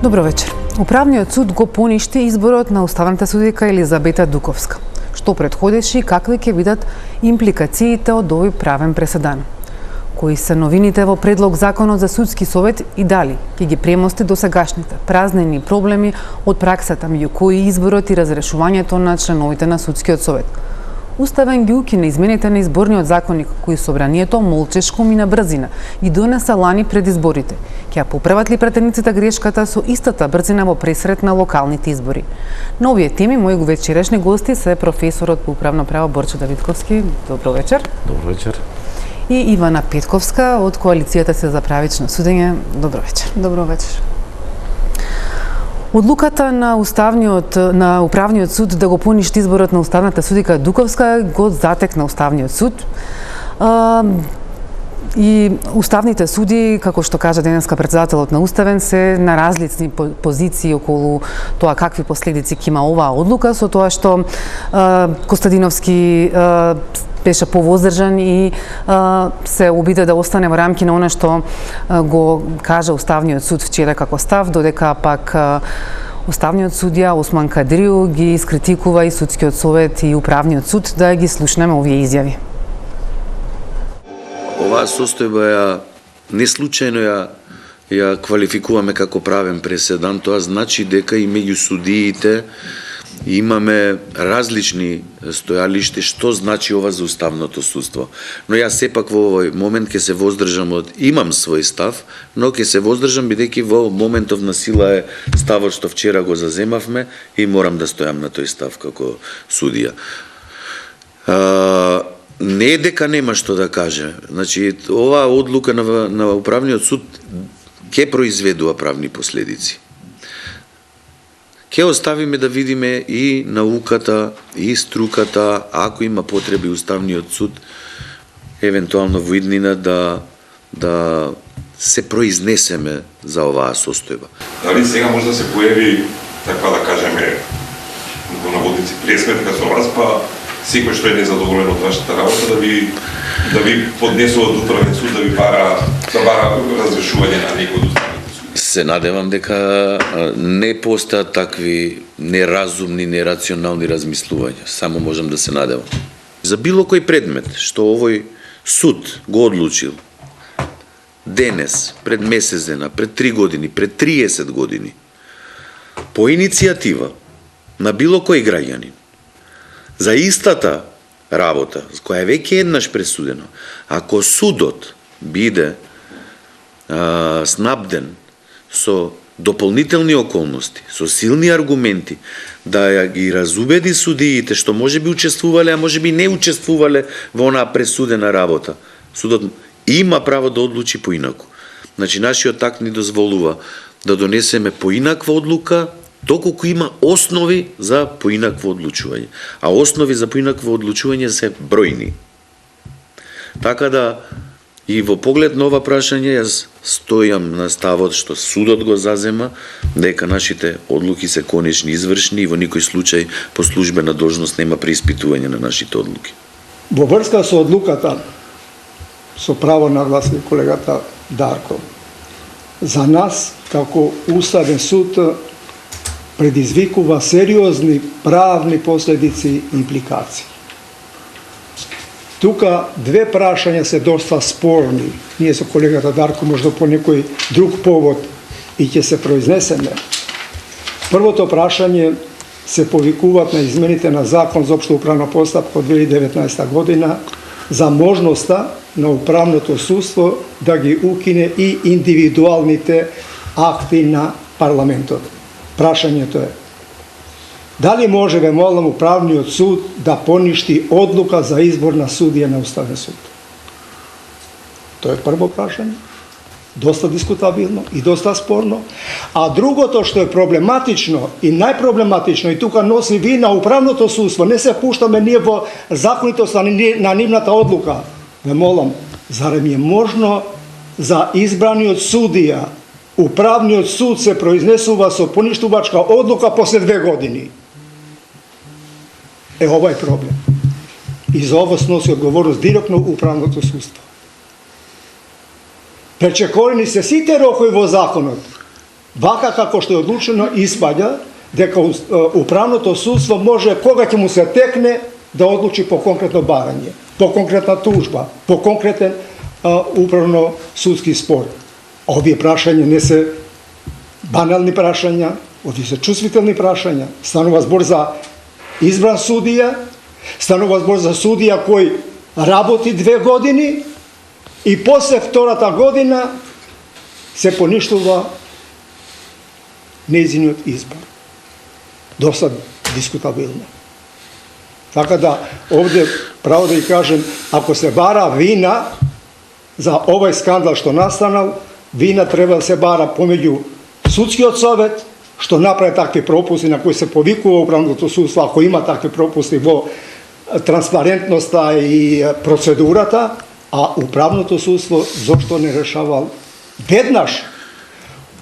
Добро вечер. Управниот суд го поништи изборот на уставната судика Елизабета Дуковска. Што претходеше и какви ќе бидат импликациите од овој правен преседан? Кои се новините во предлог законот за судски совет и дали ќе ги премости досегашните празнени проблеми од праксата меѓу кои изборот и разрешувањето на членовите на судскиот совет? Уставен ги укина измените на изборниот законник кои собранието молчешком и на брзина ги донеса лани пред изборите. Ќе поправат ли претениците грешката со истата брзина во пресрет на локалните избори? На овие теми мои вечерешни гости се професорот по управно право Борчо Давидковски. Добро вечер. Добро вечер. И Ивана Петковска од Коалицијата се за правично судење. Добро вечер. Добро вечер. Одлуката на Управниот суд да го поништи изборот на уставната судика Дуковска го затекна Уставниот суд. И уставните суди, како што кажа денеска претседателот на Уставен, се на различни позиции околу тоа какви последици ќе има оваа одлука, со тоа што Костадиновски беше повоздржан и се обиде да остане во рамки на она што го кажа Уставниот суд вчера како став, додека пак Уставниот судија Осман Кадриу ги искритикува и Судскиот совет и Управниот суд да ги слушнеме овие изјави. Оваа состојба не случајно ја квалификуваме како правен преседан, тоа значи дека и меѓу судиите имаме различни стојалишта што значи ова за уставното судство. Но јас сепак во овој момент ќе се воздржам имам свој став, но ќе се воздржам бидејќи во моментов на сила е ставот што вчера го заземавме и морам да стојам на тој став како судија. Не е дека нема што да каже. Значи, оваа одлука на Управниот суд ќе произведува правни последици. Ќе оставиме да видиме и науката, и струката, ако има потреби Уставниот суд, евентуално во иднина да се произнесеме за оваа состојба. Дали сега може да се појави, така да кажеме, во наводници пресметка со вас, па секој што е незадоволен од вашата работа да ви поднесува до Управен суд да бара разрешување на некој од уставните суди. Се надевам дека не постојат такви неразумни, нерационални размислувања. Само можам да се надевам. За било кој предмет што овој суд го одлучил денес, пред месец дена, пред 3 години, пред 30 години, по иницијатива на било кој граѓанин, за истата работа, која е веќе еднаш пресудено, ако судот биде снабден со дополнителни околности, со силни аргументи, да ја ги разубеди судиите што можеби учествувале, а можеби не учествувале во онаа пресудена работа, судот има право да одлучи поинаку. Значи, нашиот акт ни дозволува да донесеме поинаква одлука, доколку има основи за поинакво одлучување. А основи за поинакво одлучување се бројни. Така да, и во поглед на ова прашање, јас стојам на ставот што судот го зазема, дека нашите одлуки се конечни, извршни и во никој случај по службена должност нема преиспитување на нашите одлуки. Во врска со одлуката, со право нагласи колегата Дарко, за нас, како Уставен суд, предизвикува сериозни правни последици и импликации. Тука две прашања се доста спорни. Ние со колегата Дарко можда по некој друг повод и ќе се произнесеме. Првото прашање се повикуваат на измените на Закон за општо управна постапка од 2019 година за можноста на управното судство да ги укине и индивидуалните акти на парламентот. Прашањето е: дали може, ве молам, Управниот суд да поништи одлука за избор на судија на Уставен суд? Тоа е прво прашање, доста дискутабилно и доста спорно. А другото што е проблематично и најпроблематично, и тука носи вина Управното судство, не се пуштаме ние во законитост на нивната одлука. Ве молам, зарем е можно за избраниот судија Управниот суд се произнесува со поништувачка одлука после 2 години? Ова е проблем. И за ово сноси одговорност директно Управното судство. Пречекорени се сите рокови во законот. Вака како што е одлучено, испаѓа дека управното судство може, кога ќе му се текне, да одлучи по конкретно барање, по конкретна тужба, по конкретен управно-судски спор. Овие прашања не се банални прашања, овие се чувствителни прашања. Станува збор за избран судија, станува збор за судија кој работи 2 години и после втората година се поништува нејзиниот избор. Доста дискутабилно. Така да, овде, право да ја кажем, ако се бара вина за овој скандал што настанал, вина треба да се бара помеѓу судскиот совет, што направи такви пропусти на кои се повикува управното судство, ако има такви пропусти во транспарентноста и процедурата, а управното судство зошто не решавал веднаш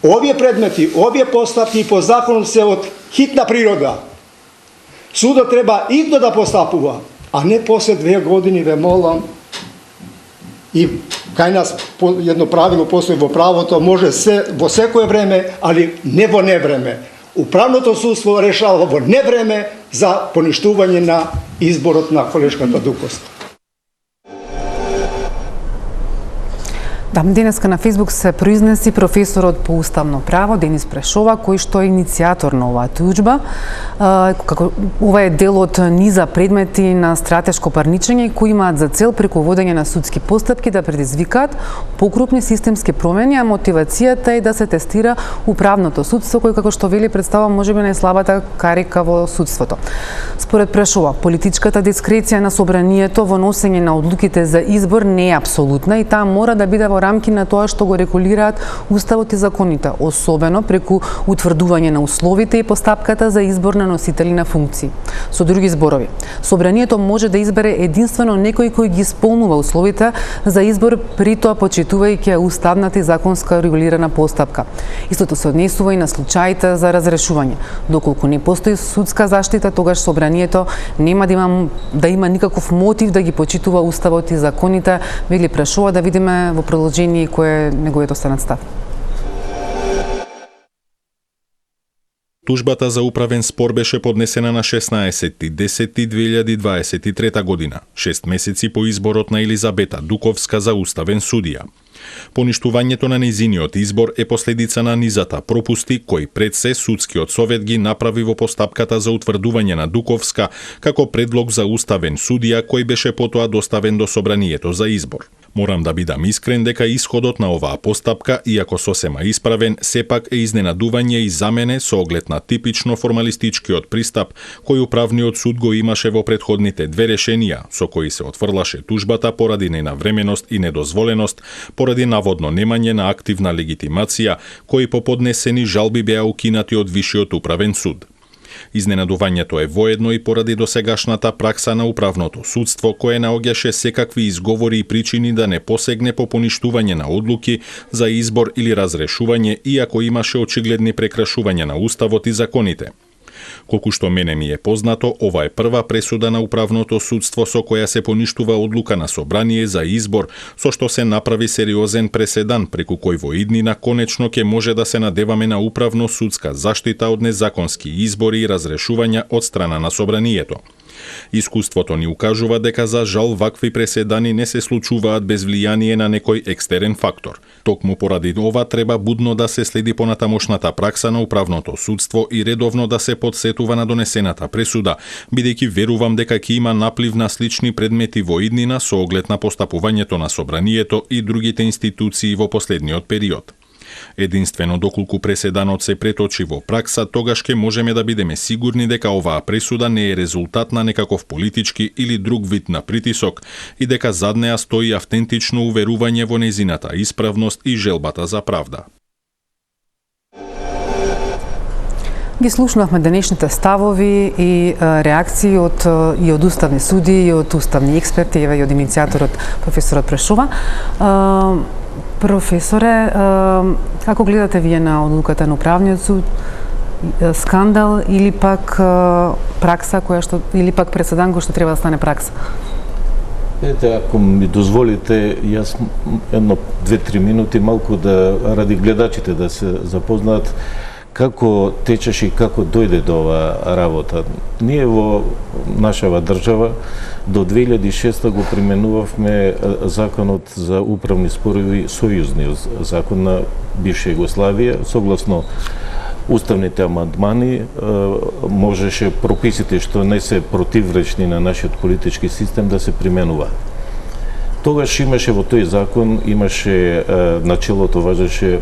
овие предмети, овие постапки по закон се од хитна природа. Судот треба идно да постапува, а не после 2 години, ве молам. И кај нас едно правило постои во правото, може се во секое време, али не во невреме. Управното судство решава во невреме за поништување на изборот на колешката Дуковска. Да, денеска на Фејсбук се произнеси професорот по уставно право Денис Прешова, кој што е иницијатор на оваа туџба. Како ова е дел од низа предмети на стратешко парничење кои имаат за цел преку водење на судски постапки да предизвикаат покрупни системски промени, а мотивацијата е да се тестира управното судство, кој како што вели представа можеби најслабата карика во судството. Според Прешова, политичката дискреција на собранието во носење на одлуките за избор не е апсолутна и таа мора да биде во рамки на тоа што го регулираат уставот и законите, особено преку утврдување на условите и постапката за избор на носители на функции. Со други зборови, собранието може да избере единствено некој кој ги исполнува условите за избор, при тоа почитувајќи уставната и законска регулирана постапка. Истото се однесува и на случаите за разрешување. Доколку не постои судска заштита, тогаш собранието нема да има никаков мотив да ги почитува уставот и законите, вели Прешова. Да видиме во продолжение кој е неговиот останат став. Тужбата за управен спор беше поднесена на 16.10.2023 година, 6 месеци по изборот на Елизабета Дуковска за уставен судија. Поништувањето на нејзиниот избор е последица на низата пропусти кои пред се судскиот совет ги направи во постапката за утврдување на Дуковска како предлог за уставен судија кој беше потоа доставен до собранието за избор. Морам да бидам искрен дека исходот на оваа постапка, иако сосема исправен, сепак е изненадување и за мене со оглед на типично формалистичкиот пристап кој управниот суд го имаше во претходните 2 решенија, со кои се отфрлаше тужбата поради ненавременост и недозволеност, поради наводно немање на активна легитимација, кои по поднесени жалби беа укинати од Вишиот управен суд. Изненадувањето е воедно и поради досегашната пракса на управното судство, кое наоѓаше секакви изговори и причини да не посегне по поништување на одлуки за избор или разрешување, иако имаше очигледни прекрашувања на уставот и законите. Колку што мене ми е познато, ова е прва пресуда на управното судство со која се поништува одлука на собрание за избор, со што се направи сериозен преседан преку кој во иднина конечно ќе може да се надеваме на управно-судска заштита од незаконски избори и разрешувања од страна на собранието. Искуството ни укажува дека за жал вакви преседани не се случуваат без влијание на некој екстерен фактор. Токму поради ова треба будно да се следи понатамошната пракса на управното судство и редовно да се подсетува на донесената пресуда, бидејќи верувам дека ќе има наплив на слични предмети во иднина со оглед на постапувањето на собранието и другите институции во последниот период. Единствено доколку преседанот се преточи во пракса, тогаш ќе можеме да бидеме сигурни дека оваа пресуда не е резултат на некаков политички или друг вид на притисок и дека зад неа стои автентично уверување во нејзината исправност и желбата за правда. Ги слушнавме денешните ставови и реакции од уставни суди и од уставни експерти, и од иницијаторот професорот Прешова. Професоре, како гледате вие на одлуката на управниот суд? Скандал или пак пракса која што или пак преседан кој што треба да стане пракса? Ете, ако ми дозволите, јас едно 2-3 минути малку да ради гледачите да се запознаат како течеше и како дојде до оваа работа. Ние во нашава држава до 2006 го применувавме законот за управни спорови, сојузниот закон на бивша Југославија, согласно уставните амандмани можеше прописите што не се противречни на нашиот политички систем да се применуваат. Тогаш имаше во тој закон, имаше начелото важеше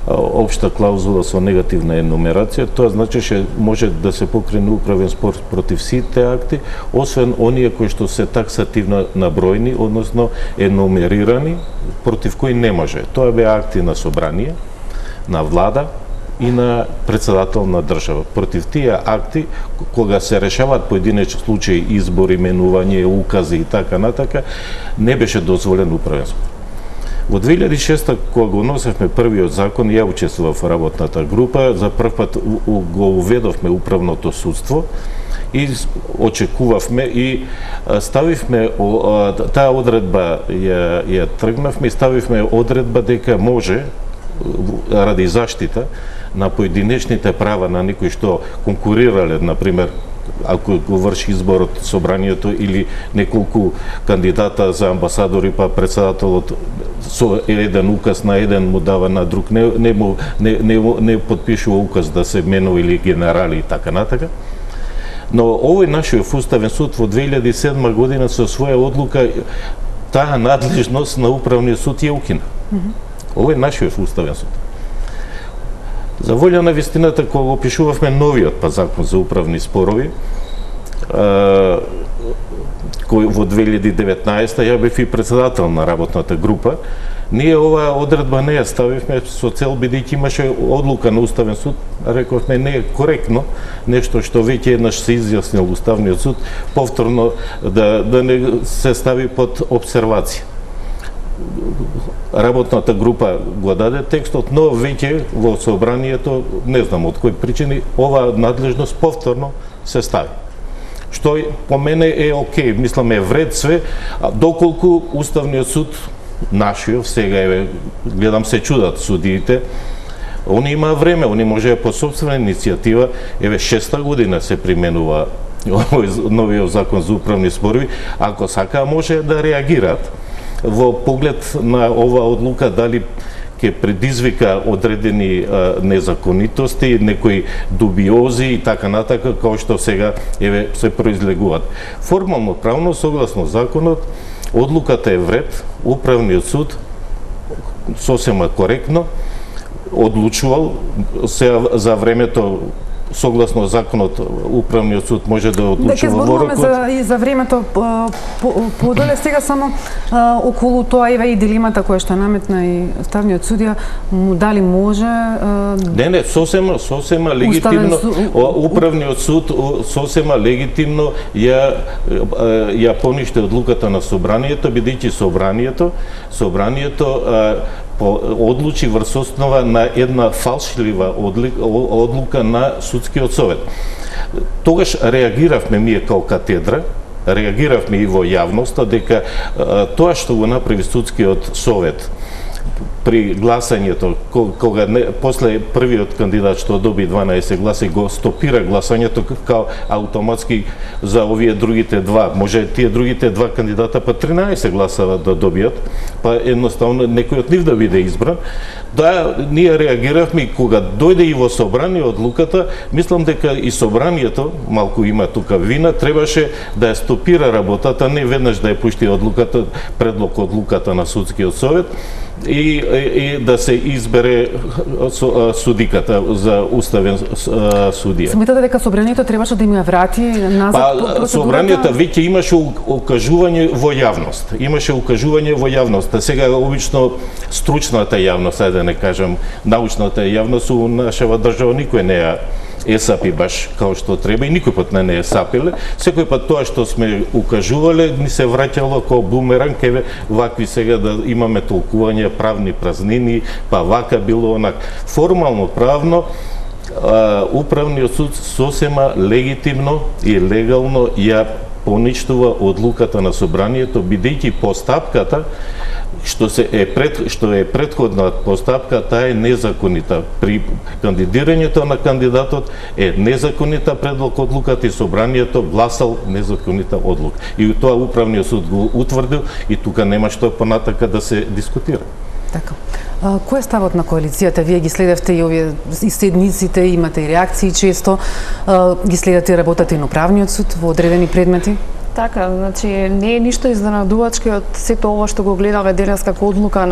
општа клаузула со негативна енумерација, тоа значеше може да се покрене управен спор против сите акти, освен оние кои што се таксативно набројни, односно енумерирани, против кои не може. Тоа беа акти на собрание, на влада и на председател на држава. Против тие акти, кога се решаваат поединечни случаи, избори, менување, укази и така натака, не беше дозволен управен спор. Во 2006 кога го носевме првиот закон, ја учествував во работната група, за прв пат го уведовме управното судство и очекувавме и ставивме таа одредба ја тргнавме и ставивме одредба дека може ради заштита на поединечните права на некои што конкурирале, например, ако го врши изборот собранието или неколку кандидата за амбасадори, па председателот со еден указ на еден му дава, на друг не подпишува указ да се менува или генерали и така натака. Но овој нашиот уставен суд во 2007 година со своја одлука таа надлежност на управниот суд ја укина. Овој нашиот уставен суд. За волја на вистината, кога го пишувавме новиот закон за управни спорови, кој во 2019 ја бев и председател на работната група, ние оваа одредба не ја ставивме со цел, бидејќи имаше одлука на Уставен суд, рековме не е коректно, нешто што веќе еднаш се изјаснил Уставниот суд, повторно да не се стави под обсервација. Работната група го даде текстот, но веќе во собранието, не знам од кои причини, оваа надлежност повторно се стави. Што по мене е окей, мислам е вред све, доколку Уставниот суд, нашиот, сега гледам се чудат судиите, они има време, они може по собствена иницијатива, 6-та година се применува овој новиот закон за управни спорови, ако сака може да реагираат во поглед на оваа одлука, дали ќе предизвика одредени незаконитости, некои дубиози и така натака, како што сега се произлегуваат. Формално правно, согласно законот, одлуката е вред, управниот суд сосема коректно одлучувал за времето. Согласно законот, управниот суд може да одлучува во рокот. За времето подоле сега само околу тоа и дилемата која што наметна и ставниот судија, дали може Не, сосема легитимно управниот суд сосема легитимно ја пониште одлуката на собранието, бидејќи собранието одлучи врз основа на една фалшлива одлука на судскиот совет. Тогаш реагиравме ние као катедра, реагиравме и во јавноста дека тоа што го направи судскиот совет при гласањето, кога после првиот кандидат што доби 12 гласа го стопира гласањето као автоматски за овие другите два, може тие другите два кандидата па 13 гласа да добијат, па едноставно некој од нив да биде избран. Да, ние реагиравме и кога дојде и во собрание одлуката, мислам дека и собранието, малку има тука вина, требаше да ја стопира работата, не веднаш да ја пушти одлуката, предлог одлуката на судскиот совет, и да се избере судиката за уставен судија. Сметате дека собранието требаше да им ја врати назад процедурата? Собранието веќе имаше укажување во јавност. Имаше укажување во јавност. Сега обично стручната јавност, ајде да не кажам научната јавност, у нашава држава никој не ја сапи баш као што треба и никој пат не е сапиле. Секој пат тоа што сме укажувале ни се враќало како бумеранг, еве вакви сега да имаме толкување правни празнини, па вака било онак. Формално правно управниот суд сосема легитимно и легално ја поништува одлуката на собранието, бидејќи постапката што е претходна постапка, таа е незаконита. При кандидирањето на кандидатот е незаконита предлог одлуката и собранието гласал незаконита одлука. И тоа управниот суд го утврдил и тука нема што понатака да се дискутира. Така. Кој е ставот на коалицијата? Вие ги следевте и овие и седниците, имате и реакции често, ги следите и работате и на управниот суд во одредени предмети? Така, значи не е ништо изненадувачки од сето ова што го гледаме денес како одлука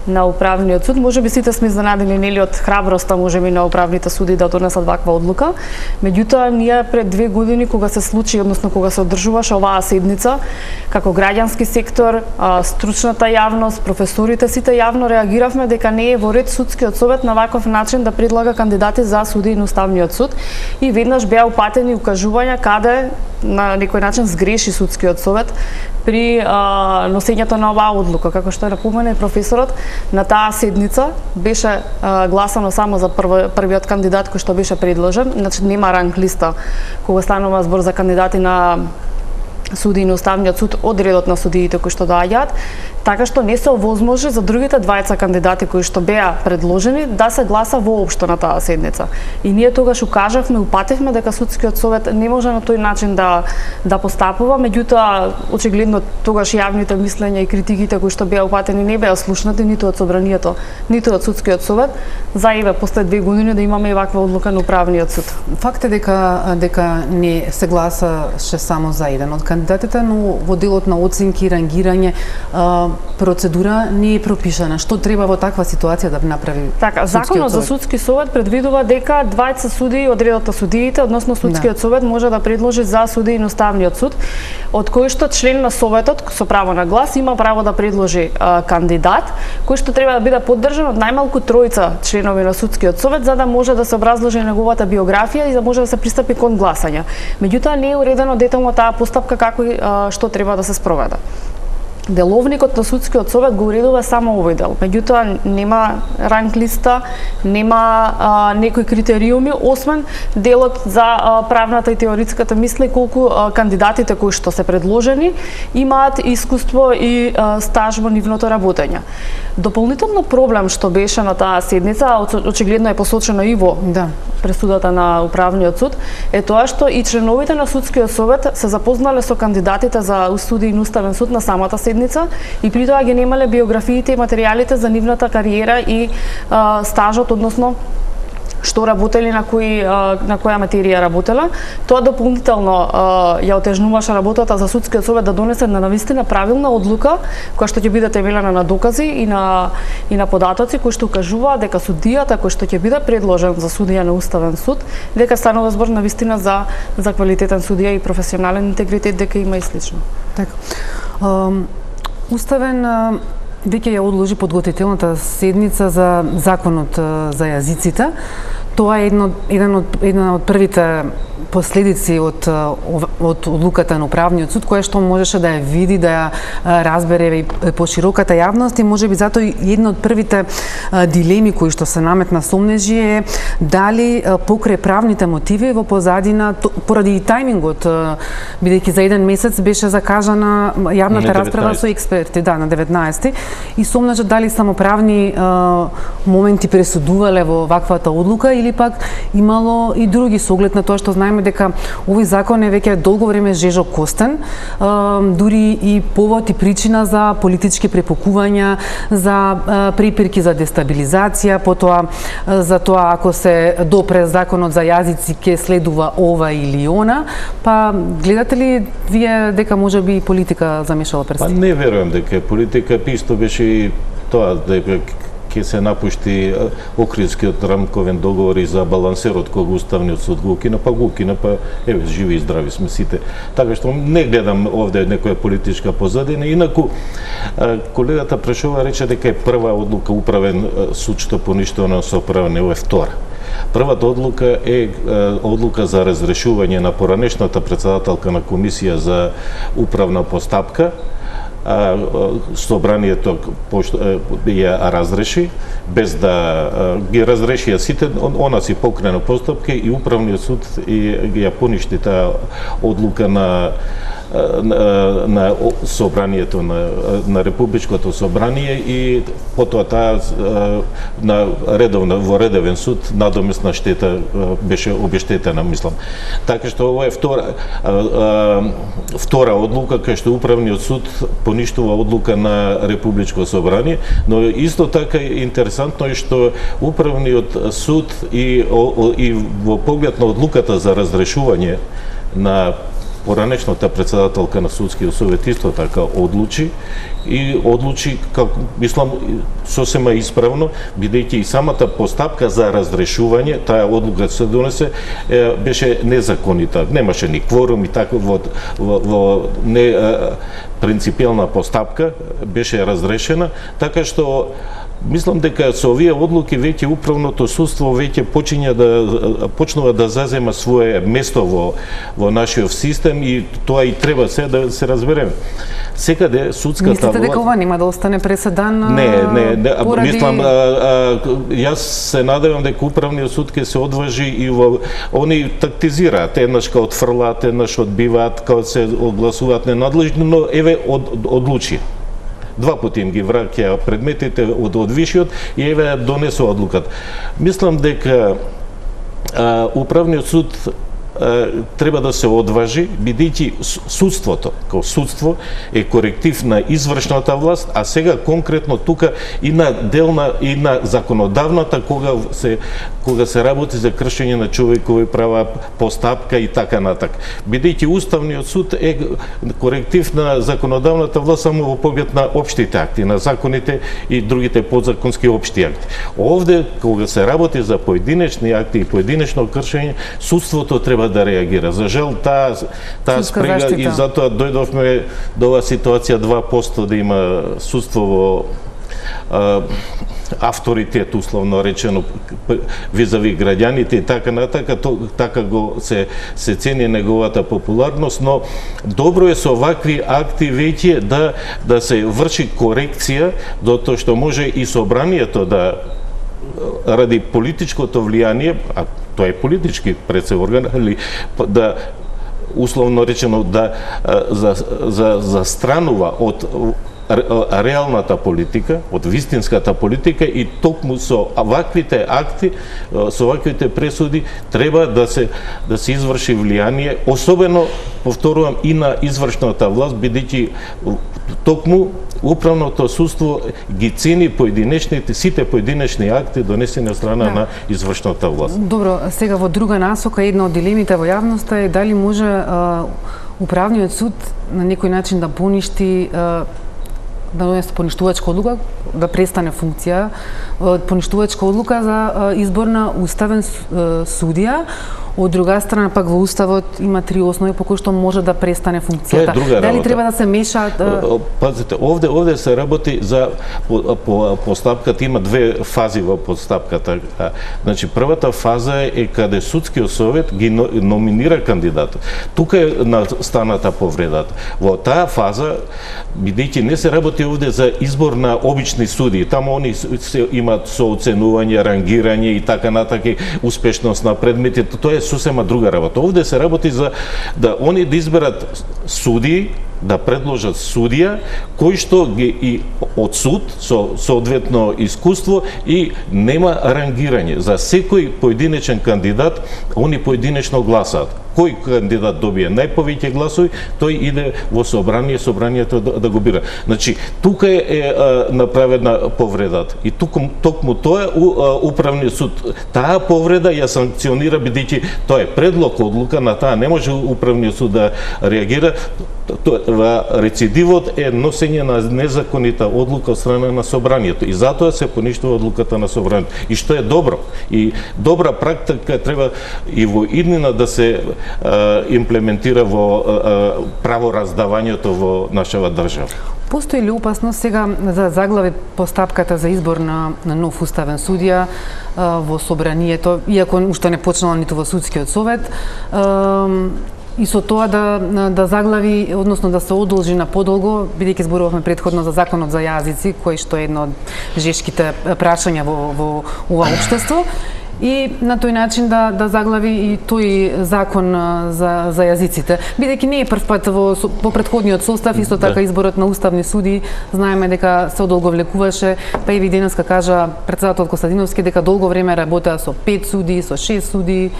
на управниот суд. Можеби сите сме изненадени нели од храброста можеби на управните суди да донесат ваква одлука. Меѓутоа ние пред 2 години кога се случи, односно кога се одржуваше оваа седница, како граѓански сектор, стручната јавност, професорите сите јавно реагиравме дека не е во ред судскиот совет на ваков начин да предлага кандидати за судии на уставниот суд и веднаш беа упатени укажувања каде на некој начин сгреши судскиот совет при носењето на оваа одлука. Како што напомена професорот, на таа седница беше гласано само за првиот кандидат кој што беше предложен, значи нема ранг листа кога станува збор за кандидати на судии на уставниот суд од редот на судиите кои што доаѓаат, така што не се овозможи за другите двајца кандидати кои што беа предложени да се гласа воопшто на таа седница. И ние тогаш укажавме, упатевме дека судскиот совет не може на тој начин да постапува, меѓутоа очигледно тогаш јавните мислења и критиките кои што беа упатени не беа слушнати ниту од собранието, ниту од судскиот совет, за еве после 2 години да имаме и ваква одлука на управниот суд. Факт е дека не се гласаше само за еден од кандидатите, но во делот на оценки и рангирање процедура не е пропишана. Што треба во таква ситуација да направи? Така, законот за судски совет предвидува дека двајца судии од редот на судиите, односно судскиот совет може да предложи за судии на уставниот суд, од кој што член на советот со право на глас има право да предложи кандидат, кој што треба да биде поддржан од најмалку 3 членови на судскиот совет за да може да се образложи неговата биографија и да може да се пристапи кон гласање. Меѓутоа не е уредено детално таа постапка како и што треба да се спроведе. Деловникот на судскиот совет го уредува само овој дел. Меѓутоа нема ранг листа, нема некои критериуми, освен делот за правната и теоритската мисла и колку кандидатите кои што се предложени имаат искуство и стаж во нивното работење. Дополнително проблем што беше на таа седница, очигледно е посочено и во пресудата на управниот суд, е тоа што и членовите на судскиот совет се запознале со кандидатите за судии на уставен суд на самата седница и при тоа ги немале биографиите и материјалите за нивната кариера и стажот, односно што работели на која материја работела. Тоа дополнително ја отежнуваше работата за судскиот совет да донесе на навистина правилна одлука која што ќе биде темелена на докази и на податоци кои што укажуваат дека судијата кој што ќе биде предложен за судија на уставен суд, дека станува збор навистина за квалитетен судија и професионален интегритет, дека има и слично. Така. Уставен веќе ја одложи подготвителната седница за законот за јазиците. Тоа е една од првите последици од одлуката на управниот суд, која што можеше да ја види, да ја разбере и пошироката јавност и можеби затоа една од првите дилеми кои што се наметна сомнежи е дали покрај правните мотиви во позадина, поради тајмингот, бидејќи за 1 месец беше закажана јавната расправа со експерти, на 19 и сомнежат дали само правни моменти пресудувале во ваквата одлука или пак имало и други со оглед на тоа што знаеме дека овој закон е веќе долго време жежокостен, дури и повод и причина за политички препокувања, за препирки за дестабилизација, потоа за тоа ако се допре законот за јазици ќе следува ова или она, па гледате ли вие дека можеби и политика замешала прсти? Па не верувам дека политика, исто беше и тоа дека ќе се напушти Охридскиот рамковен договор и за балансерот кога уставниот суд го укина, па еве живи и здрави сме сите. Така што не гледам овде некоја политичка позадина. Инаку колегата Прешова рече дека е прва одлука управен суд што поништено со правен, ова е втора. Првата одлука е одлука за разрешување на поранешната претседателка на комисија за управна постапка, собранието ја разреши, без да ги разреши сите, она си покрена постапка и управниот суд ја поништи таа одлука на собранието на Републичкото собрание и потоа таа во редовен суд надомесна штета беше обештетена, мислам. Така што ова е втора одлука кај што управниот суд поништува одлука на Републичко собрание, но исто така интересантно е што управниот суд и во поглед на одлуката за разрешување на поранешната председателка на судскиот совет исто така одлучи како мислам сосема исправно, бидејќи и самата постапка за разрешување, таа одлука се донесе беше незаконита. Немаше ни кворум и така во не принципиелна постапка беше разрешена, така што мислам дека со овие одлуки веќе управното судство веќе почнува да зазема свое место во нашиот систем и тоа и треба се да се разбереме. Секаде судската власт... Мислите дека ова нема да остане преседан? Не, мислам, јас се надевам дека управниот суд ќе се одважи и они тактизираат, еднаш као отфрлаат, еднаш одбиваат, као се огласуваат ненадлежни, но еве одлучи. Два пати им ги враќа предметите од вишиот и еве донесува одлуката. Мислам дека управниот суд треба да се одважи, бидејќи судството, како судство, е коректив на извршната власт, а сега конкретно тука и на делна и на законодавната кога се работи за кршење на човекови права, постапка и така натак. Бидејќи уставниот суд е коректив на законодавната власт само во поглед на општите акти, на законите и другите подзаконски општи акти. Овде кога се работи за поединечни акти и поединечно кршење, судството треба да реагира. За жал таа спрега и затоа дојдовме до оваа ситуација 2% да има судство во авторитет, условно речено, визави граѓаните и така натака, така го се цени неговата популарност, но добро е со вакви акти веќе да се врши корекција, дотоа што може и собранието да ради политичкото влијание, а тоа е политички пред орган, да условно речено да застранува од реалната политика, од вистинската политика и токму со ваквите акти, со ваквите пресуди треба да се изврши влијание, особено повторувам и на извршната власт, бидејќи токму управното судство ги цени сите поединечни акти донесени од страна на извршната власт. Добро, сега во друга насока, една од дилемите во јавноста е дали може управниот суд на некој начин да поништи да донесе поништувачка одлука, да престане функција, поништувачка одлука за избор на уставен судија. Од друга страна, пак во Уставот има 3 основи по кои што може да престане функцијата. Дали треба да се мешаат? Пазите, овде се работи за постапката, има 2 фази во постапката. Значи, првата фаза е каде судскиот совет ги номинира кандидатот. Тука е настаната повредата. Во таа фаза, бидејќи не се работи овде за избор на обични судии, таму они имаат сооценување, рангирање и така натака, успешност на предметите, тоа е сосема друга работа. Овде се работи за они да изберат судии, да предложат судија кој што ги и од суд со соодветно искуство и нема рангирање. За секој поединечен кандидат они поединечно гласаат. Кој кандидат добие најповеќе гласови, тој иде во собранието да го бира. Значи, тука е направена повредата. И токму тоа управниот суд таа повреда ја санкционира, бидејќи тоа е предлог одлука, на таа не може управниот суд да реагира. Рецидивот е носење на незаконита одлука од страна на собранието и затоа се поништува одлуката на собранието. И што е добро. И добра практика треба и во иднина да се имплементира во правораздавањето во нашава држава. Постои ли опасност сега за заглави постапката за избор на нов уставен судија во собранието, иако уште не почнала ниту во судскиот совет, И со тоа да заглави, односно да се одолжи на подолго, бидејќи зборувавме претходно за законот за јазици, кој што е едно од жешките прашања во ова општество, и на тој начин да заглави и тој закон за јазиците. Бидејќи не е прв пат во претходниот состав, исто така изборот на уставни суди, знаеме дека се одолговлекуваше, па и денеска кажа претседателот Костадиновски дека долго време работеа со 5 суди, со 6 суди.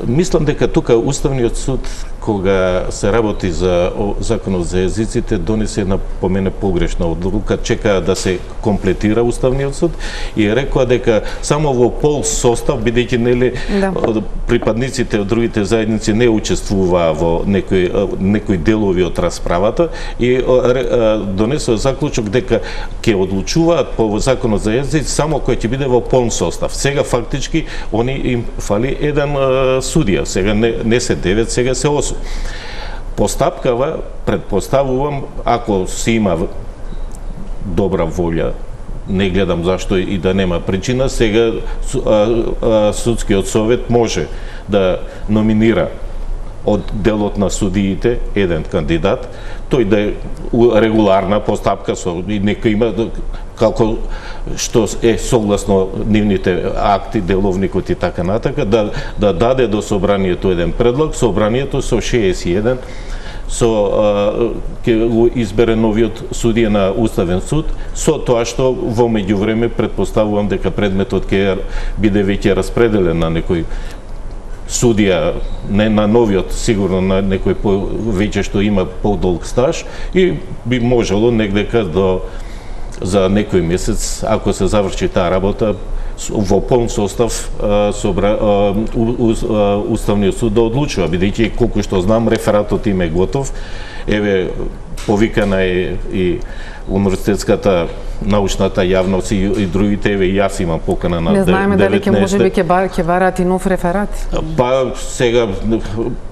Мислам дека тука Уставниот суд, кога се работи за законот за јазиците, донесе една по мене погрешна одлука, чекаа да се комплетира Уставниот суд и рекоа дека само во пол состав, бидејќи нели припадниците од другите заедници не учествуваа во некои делови од расправата, и донесува заклучок дека ќе одлучуваат по законот за јазиците само кој ќе биде во полн состав. Сега фактички они им фали еден судија, сега не се 9, сега се 8. Постапкава, предпоставувам, ако си има добра волја, не гледам зашто и да нема причина, сега судскиот совет може да номинира од делот на судиите еден кандидат, тој да е регуларна постапка, и нека има како што е согласно нивните акти, деловникот и така натака, да даде до собранието еден предлог, собранието со 61 ќе го избере новиот судија на Уставен суд, со тоа што во меѓувреме предпоставувам дека предметот ќе биде веќе распределен на некој судија, не на новиот, сигурно на некој веќе што има подолг стаж, и би можело негдека за некој месец, ако се заврши таа работа, во полн состав Уставниот суд да одлучува, бидејќи колку што знам рефератот им е готов. Еве, повикана е и универзитетската научната јавност и другите, еве и јас имам покана на 19. Не знаеме дали ќе можеби ќе барат и нов реферат. Па сега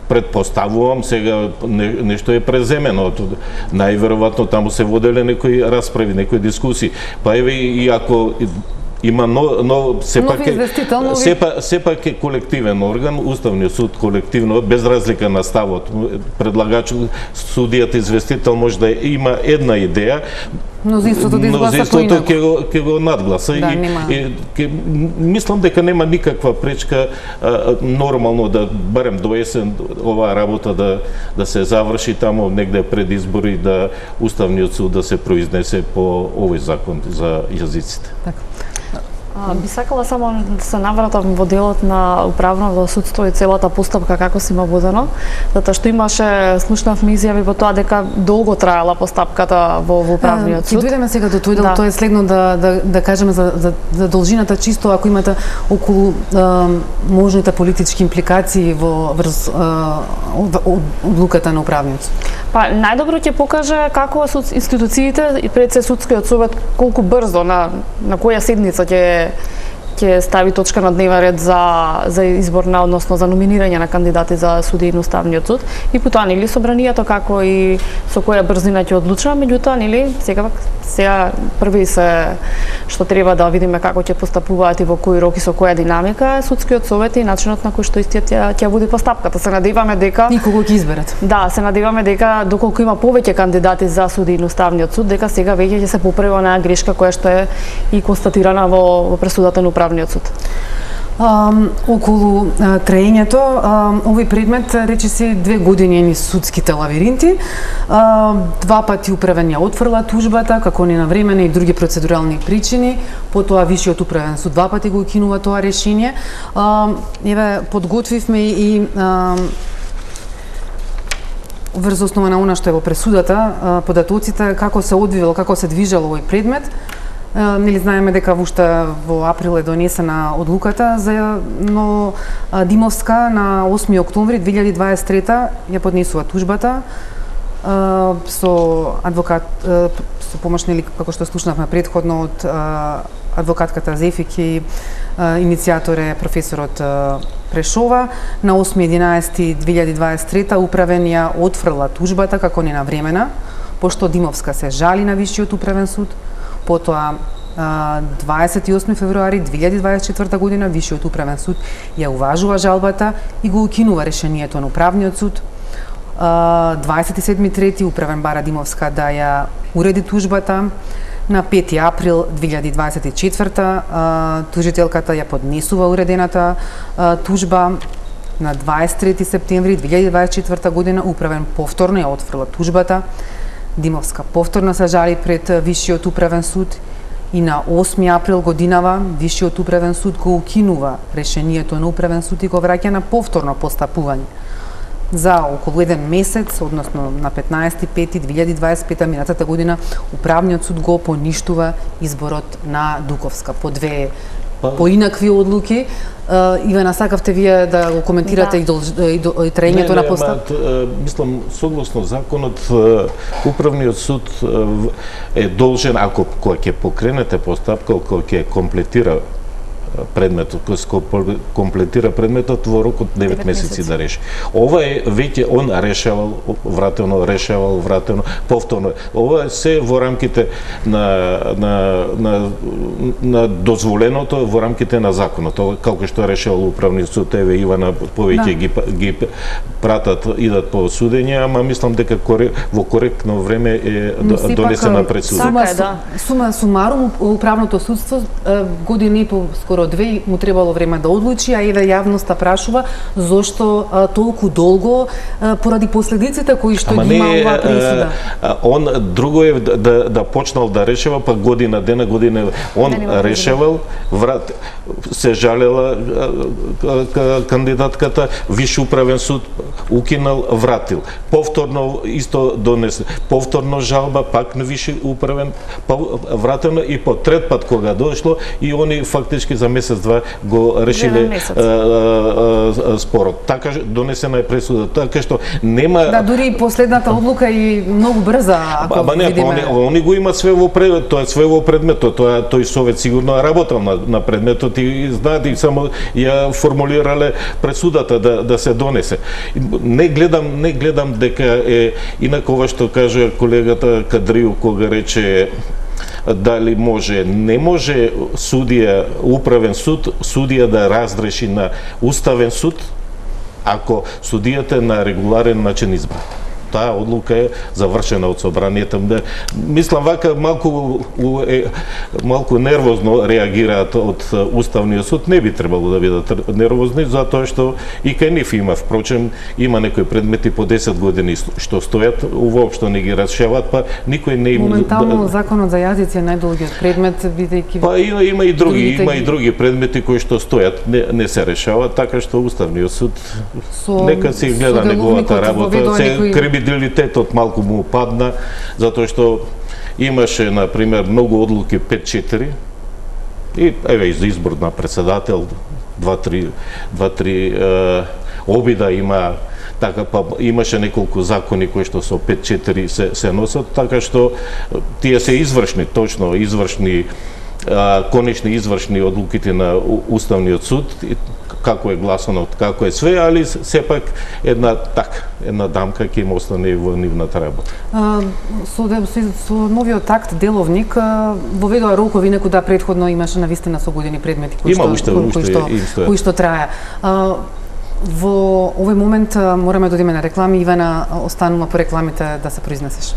предпоставувам, сега нешто е преземено. Најверојатно таму се воделе некои расправи, некои дискусии. Па еве и ако има сепак е колективен орган, Уставниот суд колективно, без разлика на ставот, предлагач, судијата известител може да има една идеја, мнозинството ќе го надгласа, и мислам дека нема никаква пречка нормално да барем до есен оваа работа да се заврши таму негде пред избори, да Уставниот суд да се произнесе по овој закон за јазиците. Така. Би сакала само да се навратам во делот на управното судство и целата постапка како си има водено, затоа што слушнавме изјави во тоа дека долго траела постапката во управниот суд. Ќе дојдеме сега до тој дел, тоа е следно да кажеме за должината, чисто ако имате околу можните политички импликации врз одлуката на управниот суд. Па најдобро ќе покаже како институциите и пред се судскиот совет колку брзо на која седница ќе стави точка на дневен ред за избор на, односно за номинирање на кандидати за судии на Уставниот суд, и потоа нели собранието како и со која брзина ќе одлучува, меѓутоа нели сега први се што треба да видиме како ќе постапуваат и во кои роки, со која динамика судскиот совет и начинот на кој што истиот ќе води постапката. Се надеваме дека и кого ќе изберат. Да, се надеваме дека доколку има повеќе кандидати за судии на Уставниот суд, дека сега веќе ќе се поправи онаа грешка која што е и констатирана во пресудата на Управниот суд. Околу траењето, овој предмет речиси 2 години низ судските лавиринти. 2 пати управен ја отфрла тужбата како ненавремена и други процедурални причини, потоа Висшиот управен суд 2 пати го укинува тоа решение. Еве, подготвивме и врз основа на она што е во пресудата, податоците како се одвивало, како се движало овој предмет. Нели знаеме дека уште во април е донесена одлуката, но Димовска на 8 октомври 2023 ја поднесува тужбата со адвокат, со помош, нели, како што слушнавме претходно од адвокатката Зефик и иницијатор е професорот Прешова. На 8.11.2023 управен ја отфрла тужбата како ненавремена, пошто Димовска се жали на Висшиот управен суд. Потоа 28 февруари 2024 година Висшиот управен суд ја уважува жалбата и го укинува решението на управниот суд. 27.3. управен бара Димовска да ја уреди тужбата. На 5 април 2024 тужителката ја поднесува уредената тужба. На 23 септември 2024 година управен повторно ја отфрла тужбата. Димовска повторно се жали пред Висшиот управен суд и на 8 април годинава Висшиот управен суд го укинува решението на управен суд и го враќа на повторно постапување. За околу еден месец, односно на 15.5.2025 минатата година, управниот суд го поништува изборот на Дуковска по две поинакви одлуки. Ивана, сакавте вие да го коментирате и траењето на постапката? Мислам, согласно законот, управниот суд е должен, ако кој ќе покренете постапка, кој ќе комплетира предметот, кој комплетира предметот во рок од 9 месеци да реши. Ова е веќе он решавал, вратено, повторно. Ова е се во рамките на дозволеното, во рамките на законот. Како што решавал управниот суд, еве Ивана повеќе ги пратат, идат по судење, ама мислам дека во коректно време е донесена пресуда. Сума сумарум, управното судство години и по скоро 2 му требало време да одлучи, а еве јавноста прашува зошто толку долго поради последиците кои што ги има оваа пресуда. Он друго е да почнал да решава, па година он решавал, се жалела кандидатката, Висши управен суд укинал, вратил. Повторно исто донесе, повторно жалба, пак на Висши управен, вратено и по трет пат кога дошло и они фактички за месец-два го решиле спорот. Така донесена е пресуда, така што нема... Да, дури и последната одлука и многу брза, ако видиме... Они го имат све во предметот, тоа е све во предметот, тој совет сигурно работал на предметот и знаат и само ја формулирале пресудата да се донесе. Не гледам дека е инаку ова што кажа колегата Кадрију кога рече дали може, не може судија, управен суд, судија да разреши на уставен суд ако судијата на регуларен начин избра. Таа одлука е завршена од собранието. Мислам вака малку нервозно реагираат од Уставниот суд. Не би требало да бидат нервозни, затоа што и кај нив има, впрочем, има некои предмети по 10 години што стојат, воопшто не ги решаваат, па никој не има... Моментално законот за јазици е најдолгиот предмет, бидејќи... Па има и други предмети кои што стојат, не се решаваат, така што Уставниот суд нека се гледа неговата работа, крedibilитетот малку му падна, затоа што имаше, например, многу одлуки 5-4 и еве за избор на председател, 2-3 обида има, така па имаше неколку закони кои што со 5-4 се носат, така што тие се извршни, точно извршни, конечни извршни одлуките на Уставниот суд, како е гласано, како е све, али сепак една дамка ќе им остане во нивната работа. Со новиот акт деловник воведува рокови, некој да претходно имаше навистина со години предмети кои што трае. Во овој момент мораме да одиме на реклами. Ивана, останува по рекламите да се произнесеш.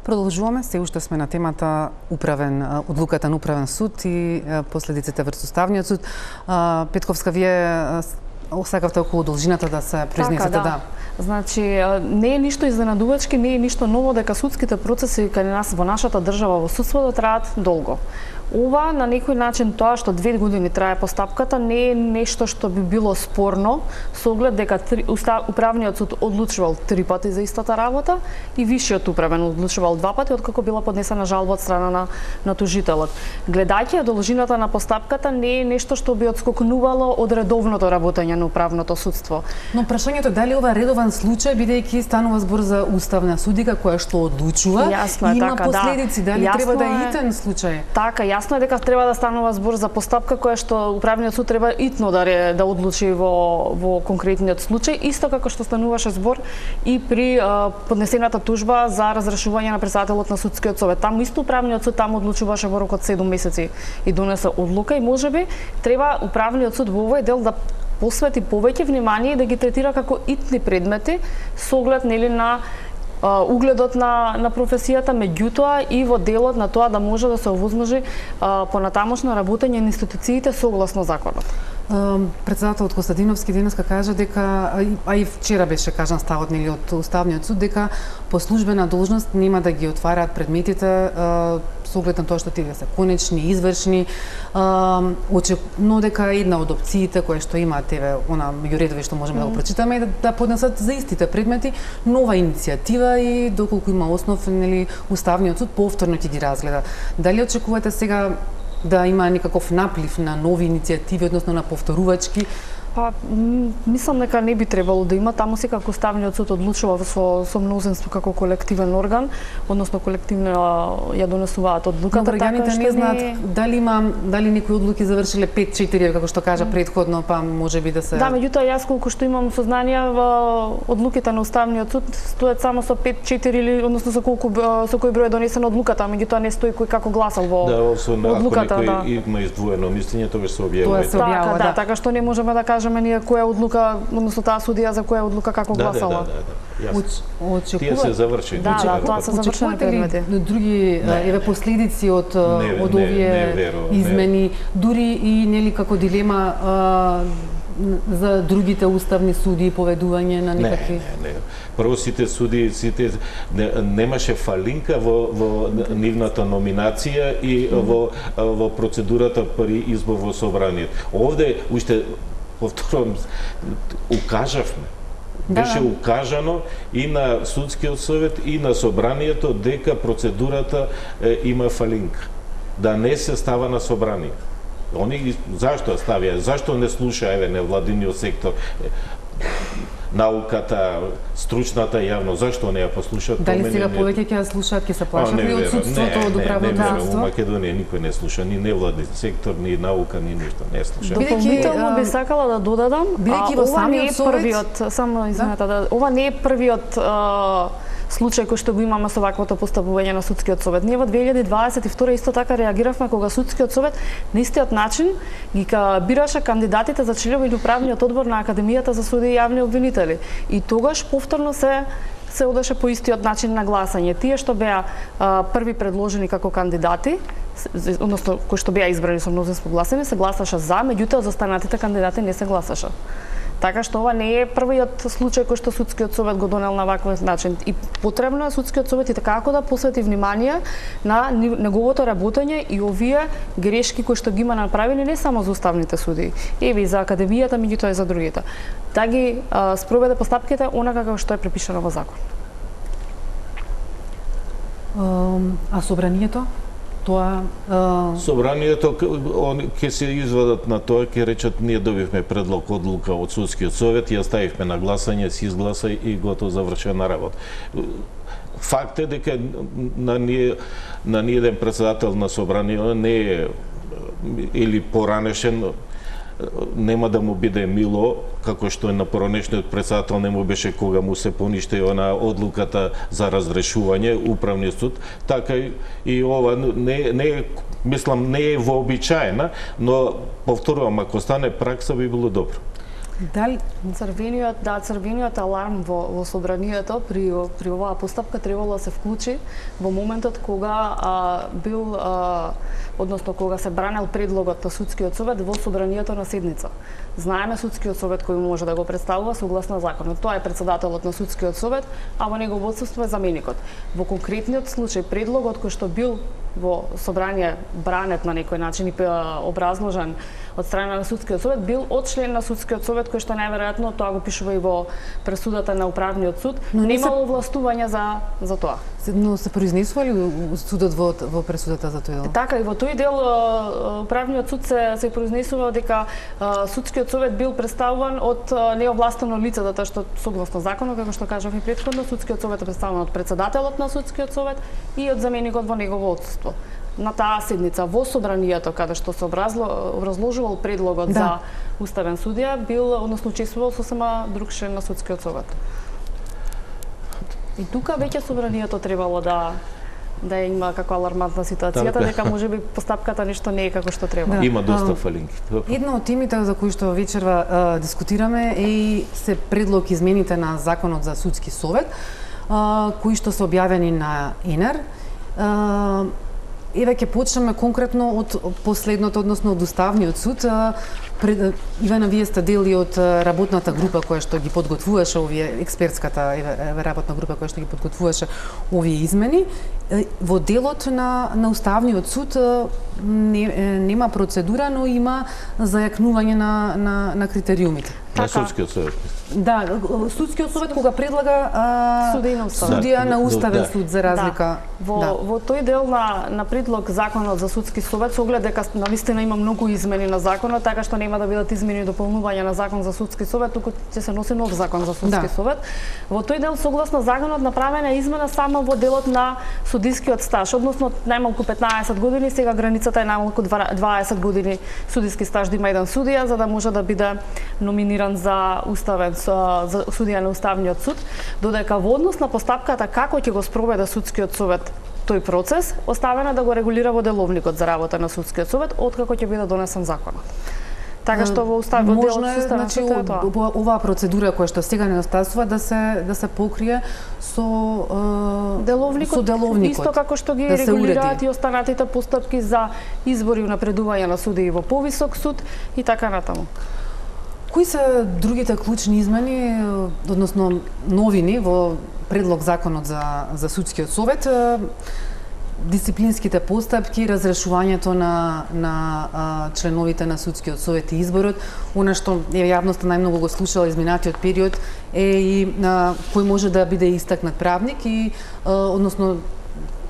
Продолжуваме, се уште сме на темата одлуката на управен суд и последиците врз Уставниот суд. Петковска, вие сакавте околу должината да се произнесете, да. Значи, не е ништо изненадувачки, не е ништо ново дека судските процеси кај нас во нашата држава во судството траат долго. Ова на некој начин тоа што 2 години трае постапката не е нешто што би било спорно со оглед дека управниот суд одлучувал 3 пати за истата работа и Висшиот управен одлучувал 2 пати откако била поднесена жалба од страна на тужителот. Гледајќи должината на постапката не е нешто што би отскокнувало од редовното работење на управното судство. Но прашањето е дали ова редовен случај, бидејќи станува збор за уставна судика која што одлучува и има последици, дали треба да е итен случај? Така, Јасно е дека треба да станува збор за постапка која што управниот суд треба итно да одлучи во конкретниот случај, исто како што стануваше збор и при поднесената тужба за разрешување на председателот на судскиот совет. Таму исто управниот суд одлучуваше во рок од 7 месеци и донесе одлука и можеби треба управниот суд во овој дел да посвети повеќе внимание и да ги третира како итни предмети со оглед на угледот на професијата, меѓутоа и во делот на тоа да може да се овозможи понатамошно работење на институциите согласно законот. Председателот Костадиновски денеска кажа дека, а и вчера беше кажан ставот од Уставниот суд, дека по службена должност нема да ги отвараат предметите со оглед на тоа што тие се конечни, извршни, но дека една од опциите кои што имаат меѓу редови што можеме да го прочитаме е да поднесат за истите предмети нова иницијатива и доколку има основ, Уставниот суд повторно ќе ги разгледа. Дали очекувате сега да има некаков наплив на нови иницијативи, односно на повторувачки? Мислам дека не би требало да има, таму секако Уставниот суд одлучува со мнозинство како колективен орган, односно колективно ја донесуваат одлуката. Но граѓаните не знаат дали некои одлуки завршиле 5-4, како што кажа предходно, па можеби да се... Да, меѓутоа јас колку што имам сознание во одлуките на Уставниот суд стојат само со 5-4 или односно со кој број е донесена одлуката, меѓутоа не стои кој како гласал во одлуката. Ако некој има издвоено мислење, тоа се објавува. Да, така што не можеме да кажеме ние која одлука, односно таа судија за која одлука како гласала. Тие се завршени. Да, тоа се завршени предмети. Други последици од овие измени, дури и како дилема за другите уставни суди и поведување на некакви... Не. Прво сите суди, немаше фалинка во нивната номинација и во процедурата при избор во собранието. Овде, уште, повторувам, укажавме. Беше укажано и на судскиот совет и на собранието дека процедурата има фалинка. Да не се става на собранието. Они зашто ставија? Зашто не слуша невладиниот сектор? Науката, стручната јавност, зашто не ја послушаат? Дали сега повеќе ќе ја слушаат, ќе се плашат ли од судството, од управното судство? Во Македонија никој не слуша, ни невладин сектор, ни наука, ни ништо не слуша. Дополнително би сакала да додадам, ова не е првиот, само извинете, ова не е првиот случај кој што го имаме со ваквото постапување на судскиот совет. Ние во 2022 исто така реагиравме кога судскиот совет на истиот начин ги бираше кандидатите за членови на управниот одбор на Академијата за суди и јавни обвинители. И тогаш повторно се одеше по истиот начин на гласање. Тие што беа први предложени како кандидати, односно кои што беа избрани со мнозинство гласање, се гласаше за, меѓутоа за останатите кандидати не се гласаше. Така што ова не е првиот случај кој што судскиот совет го донел на ваков начин. И потребно е судскиот совет и така да посвети внимание на неговото работење и овие грешки кои што ги има направени не само за уставните судии, и за Академијата, меѓутоа и за другите. Да ги спроведе постапките онака како што е препишано во закон. А собранието? Тоа собранието ќе се извадат на тоа, ќе речат ние добивме предлог одлука од судскиот совет, ја ставивме на гласање, се изгласа и готово завршена работа. Факт е дека на ниеден председател на собранието не е или поранешен нема да му биде мило, како што е на поранешниот председател не му беше кога му се поништи она одлуката за разрешување, управниот суд, така и ова мислам не е вообичаена, но повторувам, ако стане пракса би било добро. Дали црвениот аларм во собранието при оваа постапка требало да се вклучи во моментот кога односно кога се бранел предлогот на судскиот совет во собранието на седница. Знаеме судскиот совет кој може да го представува согласно законот. Тоа е председателот на судскиот совет, а во негово отсуство е заменикот. Во конкретниот случај предлогот кој што бил во собрание бранет на некој начин и образложен од страна на судскиот совет бил од член на судскиот совет кој што најверојатно тоа го пишува и во пресудата на управниот суд, немало овластување за тоа. Но се произнесува ли судот во пресудата за тој дел? Така и во тој дел управниот суд се произнесува дека судскиот совет бил представуван од неовластено лице, затоа што согласно законот, како што кажав и претходно, судскиот совет е представуван од председателот на судскиот совет и од заменикот во негово отсуство. на таа седница во собранието каде што се образложувал предлогот за уставен судија бил, односно учествувал сосема друг член на судскиот совет. И тука веќе собранието требало да има како алармантна ситуацијата, дека можеби постапката нешто не е како што треба. Има доста фалинки. Едно од темите за кои што вечерва дискутираме е и се предлог измените на Законот за судски совет, кои што се објавени на ЕНЕР. Еве ќе почнеме конкретно од последното, односно од Уставниот суд. Ивана, вие сте дел и од работната група која што ги подготвуваше овие, експертската работна група која што ги подготвуваше овие измени. Во делот на Уставниот суд нема процедура, но има зајакнување на критериумите. На судскиот совет. Да, судскиот совет кога предлага судија на Уставен суд за разлика. Во тој дел на предлог Законот за судски совет, со оглед дека навистина има многу измени на законот, така што нема да бидат измени и дополнувања на Закон за судски совет, туку ќе се носи нов Закон за судски совет. Во тој дел согласно законот направена е измена само во делот на судискиот стаж, односно најмалку 15 години, сега границата е најмалку 20 години судиски стаж да има еден судија за да може да биде номиниран за судија на Уставниот суд, додека во однос на постапката како ќе го спроведе судскиот совет тој процес, оставено да го регулира во деловникот за работа на судскиот совет откако ќе биде донесен законот. Така што во Уставот делот се значи оваа процедура која што сега недостасува да се покрие со деловникот, исто како што ги регулираат и останатите постапки за избор и унапредување на судии во повисок суд и така натаму. Кои се другите клучни измени, односно новини во предлог Законот за судскиот совет? Дисциплинските постапки, разрешувањето на членовите на судскиот совет и изборот, она што јавноста најмногу го слушала изминатиот период е и кој може да биде истакнат правник и односно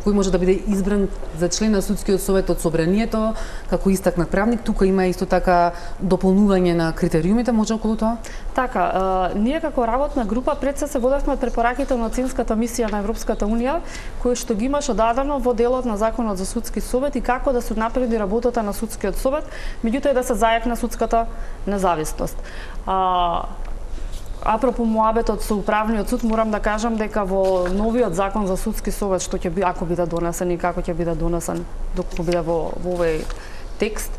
кој може да биде избран за член на судскиот совет од собранието како истакнат правник. Тука има исто така дополнување на критериумите, може околу тоа? Така, ние како работна група пред се водевме препораките на оценската мисија на Европската унија, кој што ги имаше дадено во делот на Законот за судски совет и како да се напреди работата на судскиот совет, меѓутоа и да се зајакне судската независност. Апропо муабетот со Управниот суд, морам да кажам дека во новиот Закон за судски совет, што ќе биде, ако биде донесен и како ќе биде донесен, доколку биде во овој текст,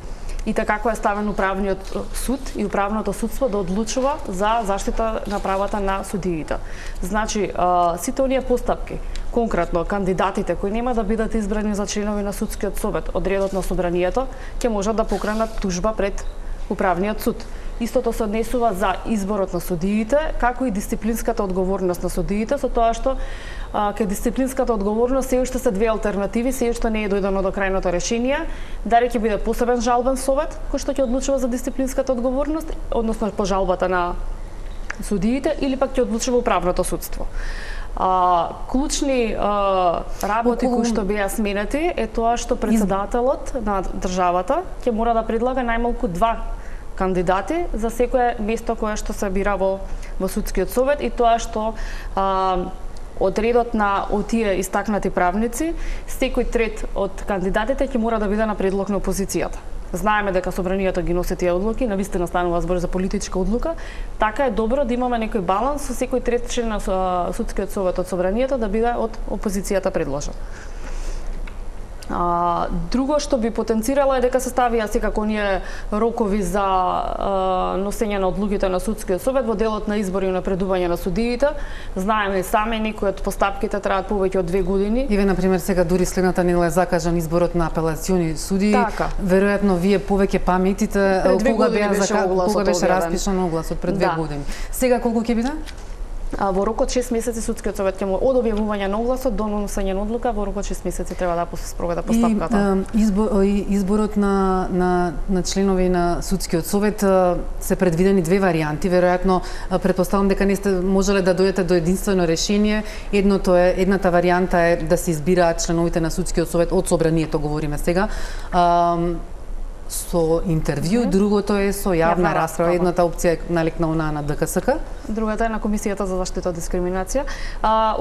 и така како е ставен Управниот суд и Управното судство да одлучува за заштита на правата на судиите. Значи, сите оние постапки, конкретно кандидатите кои нема да бидат избрани за членови на судскиот совет од редот на собранието, ќе можат да покренат тужба пред Управниот суд. Истото се однесува за изборот на судиите, како и дисциплинската одговорност на судиите, со тоа што ке дисциплинската одговорност се уште се две алтернативи, се уште не е дојдено до крајното решение, дали ќе биде посебен жалбен совет кој што ќе одлучува за дисциплинската одговорност, односно по жалбата на судиите, или пак ќе одлучува Управното судство. Клучни работи кои што беа сменети е тоа што председателот на државата ќе мора да предлага најмалку 2 кандидати за секое место кое што се бира во судскиот совет и тоа што од редот на тие истакнати правници, секој трет од кандидатите ќе мора да биде на предлог на опозицијата. Знаеме дека собранието ги носи тие одлуки, навистина станува збор за политичка одлука, така е добро да имаме некој баланс со секој трет член на судскиот совет од собранието да биде од опозицијата предложен. Друго што би потенцирало е дека се ставија секако оние рокови за носење на одлуките на судскиот совет во делот на избори и напредување на судиите. Знаеме сами некои од постапките траат повеќе од 2 години. Иве на пример сега дури следната недела е закажан изборот на апелациони судии. Така. Веројатно вие повеќе паметите кога беше распишан огласот пред 2 години. Сега колку ќе биде? Во рок од 6 месеци судскиот совет ќе од објавување на огласот до носење на одлука во рок од 6 месеци треба да се спроведе постапката. И изборот на членови на судскиот совет се предвидени 2 варијанти. Веројатно претпоставам дека не сте можеле да дојдете до единствено решение. Едната варијанта е да се избираат членовите на судскиот совет од собранието, говориме сега. со интервју, другото е со јавна расправа. Едната опција е наликнала на ДКСК. Другата е на Комисијата за заштита од дискриминација.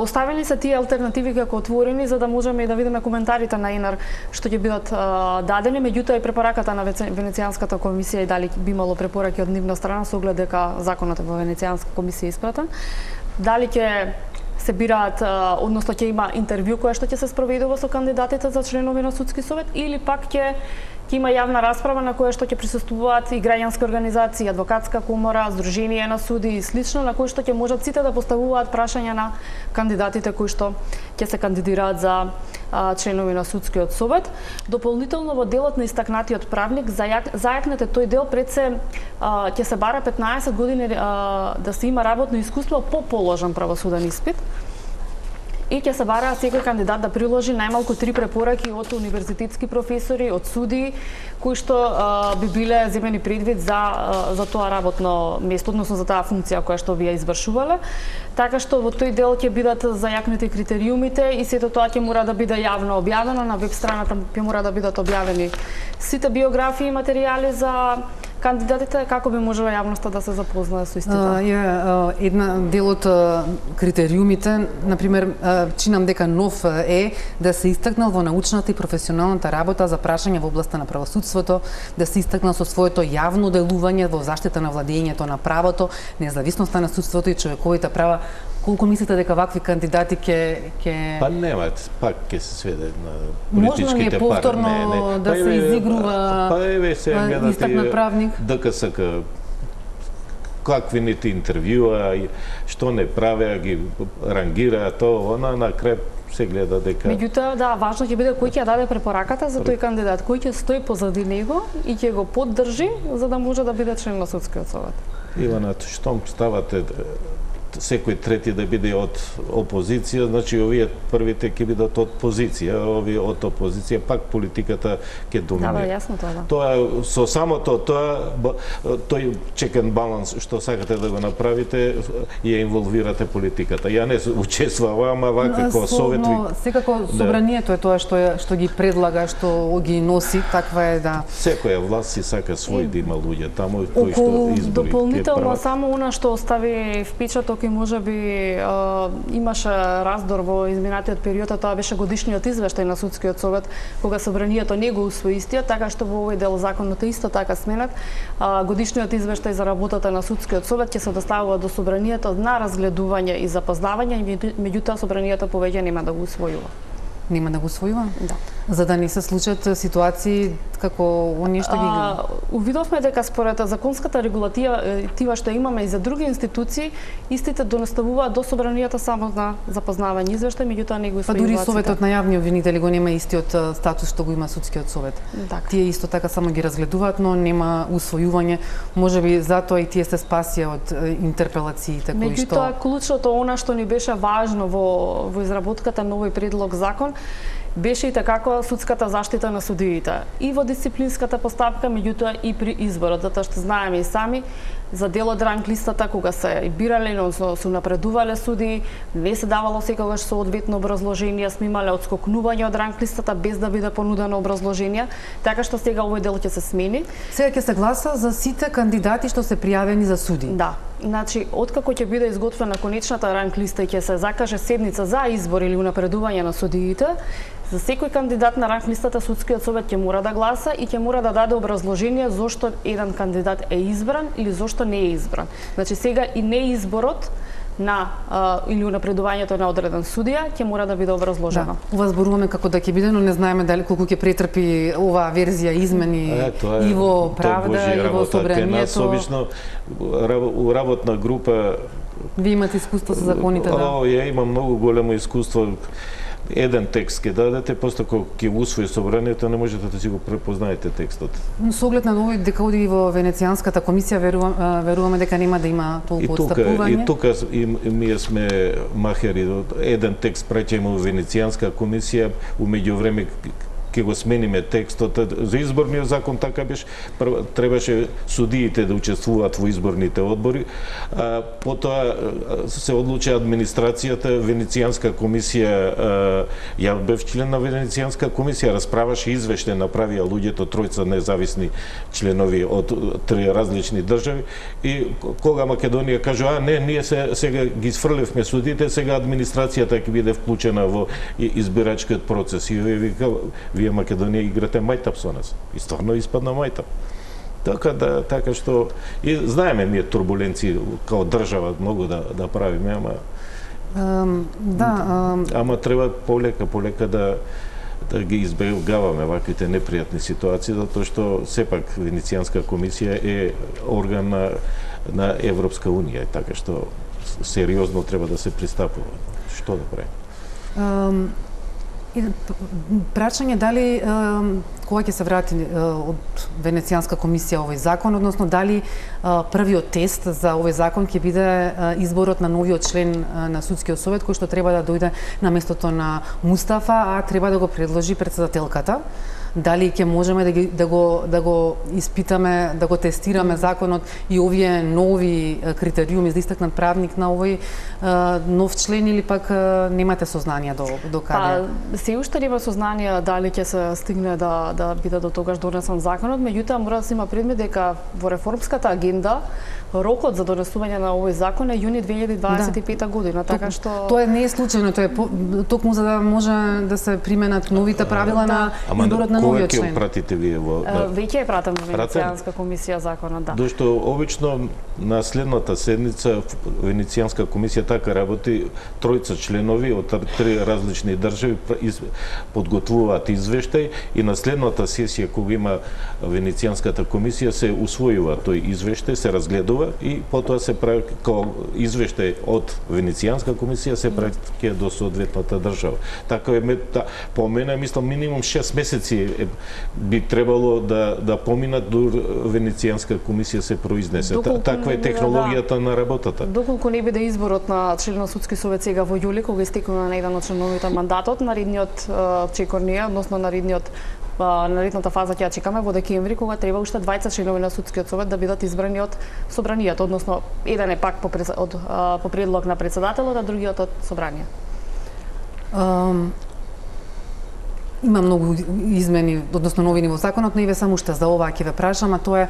Оставени се тие алтернативи како отворени за да можеме и да видиме коментарите на ИНАР што ќе бидат дадени, меѓутоа и препораката на Венецијанската комисија и дали би имало препораки од нивна страна со оглед дека законот во Венецијанска комисија испратен. Дали ќе се бираат, односно ќе има интервју кое што ќе се спроведува со кандидатите за членови на судски совет или пак ќе има јавна расправа на која што ќе присуствуваат и граѓански организации, адвокатска комора, Сдружение на суди и слично, на кои што ќе можат сите да поставуваат прашања на кандидатите кои што ќе се кандидираат за членови на судскиот совет. Дополнително во делот на истакнатиот правник зајакнете тој дел пред се ќе се бара 15 години да се има работно искуство по положен правосуден испит. И ќе се бара секој кандидат да приложи најмалку 3 препораки од универзитетски професори, од судии, кои што би биле земени предвид за тоа работно место, односно за таа функција која што би ја извршувале. Така што во тој дел ќе бидат зајакнати критериумите и сето тоа ќе мора да биде јавно објавено, на веб страната ќе мора да бидат објавени сите биографии и материјали за кандидатите, како би можела јавноста да се запознае со истите? Една дел од критериумите, например, чинам дека нов е да се истакнал во научната и професионалната работа за прашања во областа на правосудството, да се истакнал со своето јавно делување во заштита на владењето на правото, независноста на судството и човековите права. Колку мислите дека вакви кандидати ќе Па немаат, пак ќе се сведе на политичките пари. Можно ли повторно да се изигрува истакнат правник? ДКСК какви нити интервјуа, што не правеа, ги рангираа тоа, на крај се гледа дека... Меѓутоа, да, важно ќе биде кој ќе даде препораката за тој кандидат, кој ќе стои позади него и ќе го поддржи за да може да биде член на судскиот совет. Ивана, штом ставате секој трети да биде од опозиција, значи овие првите ќе бидат од позиција, овие од опозиција, пак политиката ќе доминира. Да, јасно тоа, да. Тоа со самото тој чекен баланс што сакате да го направите, ја инволвирате политиката. Ја не учествувам, ама вака како совет. Секако собранието е тоа што ги предлага, што ги носи, таква е да. Секоја власт си сака свој да има луѓе таму кои што избори. Дополнително само она што остави впечаток и можеби имаше раздор во изминатиот период, тоа беше годишниот извештај на судскиот совет, кога собранието не го усвои истиот, така што во овој дел законот е исто така сменет. Годишниот извештај за работата на судскиот совет ќе се доставува до собранието на разгледување и запознавање, меѓутоа собранието повеќе нема да го усвојува. Нема да го усвојува? Да. За да не се случат ситуации како оние што ги... Увидовме дека според законската регулатива што имаме и за други институции, истите доставуваат до собранието само на запознавање извештај, меѓутоа не го усвојуваат. Па дури советот на јавни обвинители го нема истиот статус што го има судскиот совет. Так. Тие исто така само ги разгледуваат, но нема усвојување. Можеби затоа и тие се спасија од интерпелациите кои што... Меѓутоа клучното она што ни беше важно во изработката на овој предлог закон беше и така судската заштита на судиите и во дисциплинската постапка, меѓутоа и при изборот, затоа што знаеме и сами за дел од ранг листата кога се бирале, но се напредувале судии, не се давало секогаш соодветно образложение, сме имале отскокнување од ранг листата без да биде понудено образложение, така што сега овој дел ќе се смени. Сега ќе се гласа за сите кандидати што се пријавени за суди. Да. Значи, откако ќе биде изготвена конечната ранг листа и ќе се закаже седница за избор или унапредување на судиите, за секој кандидат на ранг листата судскиот совет ќе мора да гласа и ќе мора да даде образложение зошто еден кандидат е избран или зошто не е избран. Значи сега и неизборот на или унапредувањето на одреден судија ќе мора да биде образложено. Да. Ова зборуваме како да ќе биде, но не знаеме дали колку ќе претрпи оваа верзија измени и во Правда и во Собранието. Обично у работна група Ви имате искуство со законите, да? Ја имам многу големо искуство. Еден текст ќе дадете, после кога ќе усвои собранието, не можете да си го препознаете текстот. Но со оглед на овој дека оди во Венецијанската комисија веруваме дека нема да има толку отстапување. И тука ние сме махери. Еден текст праќајме во Венецијанска комисија, у меѓувреме ќе го смениме текстот за изборниот закон, така беше, требаше судиите да учествуваат во изборните одбори, потоа се одлучи администрацијата, Венецијанска комисија, ја бев член на Венецијанска комисија, расправаше извештај, направија луѓето тројца независни членови од три различни држави, и кога Македонија кажува, не, ние сега ги сфрлевме судите, сега администрацијата ќе биде вклучена во избирачкиот процес, и овие вика, вие Македонија играте мајтап со нас, и стварно испадна мајтап. Така што и знаеме ние турбуленции као држава многу да правиме, ама треба полека да ги избегаваме ваквите непријатни ситуации, затоа што сепак Венецијанска комисија е орган на Европска унија, така што сериозно треба да се пристапува. Што да правиме? Прашање дали кога ќе се врати од Венецијанска комисија овој закон, односно дали првиот тест за овој закон ќе биде изборот на новиот член на судскиот совет, кој што треба да дојде на местото на Мустафа, а треба да го предложи председателката. Дали ќе можеме да го испитаме, да го тестираме законот и овие нови критериуми за истакнат правник на овој нов член, или пак немате сознание до каде? Се уште нема сознание дали ќе се стигне да биде до тогаш донесен законот, меѓутоа мора да се има предвид дека во реформската агенда рокот за донесување на овој закон е јуни 2025 година, така што тоа не е случајно, тоа е токму за да може да се применат новите правила на изборот на новиот член. Кога ќе пратите вие во веќе е пратен во Венецијанска комисија законот, да. Дошто обично на следната седница Венецијанска комисија така работи, тројца членови од три различни држави подготвуваат извештај, и на следната сесија кога има Венецијанската комисија се усвојува тој извештај, се разгледува и потоа се прави као извештај од Венецијанска комисија се праќа до соодветната држава. Така е, по мене мислам минимум 6 месеци би требало да поминат до Венецијанска комисија се произнесе. Таква е технологијата на работата. Доколку не биде изборот на член на судски совет сега во јули, кога истекува на еден од членовите мандатот, наредниот чекор ние, односно наредната фаза ќе ја чекаме во декември, кога треба уште 20 членови на судскиот совет да бидат избрани од собранието, односно еден е пак по предлог на председателот, а другиот од собрание. Има многу измени, односно новини во законот, но и ве само уште за ова ќе ве прашам, а тоа е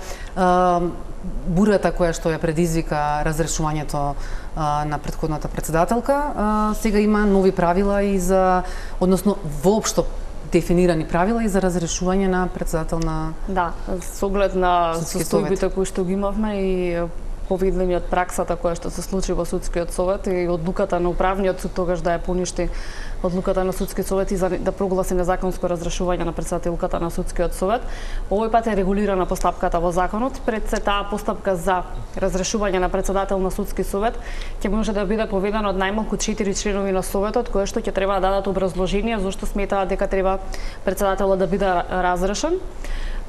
бурата која што ја предизвика разрешувањето на претходната председателка. Сега има нови правила и за, односно воопшто дефинирани правила и за разрешување на председател на... Да, со оглед на состојбите кои што ги имавме и поведени од праксата која што се случи во судскиот совет и одлуката на управниот суд тогаш да ја поништи одлуката на судскиот совет и да прогласи незаконско разрешување на председателката на судскиот совет. Овој пат е регулирана постапката во законот. Пред се таа постапка за разрешување на председател на судски совет ќе може да биде поведена од најмалку 4 членови на советот, кои што ќе треба да дадат образложение зошто сметаат дека треба председателот да биде разрешен.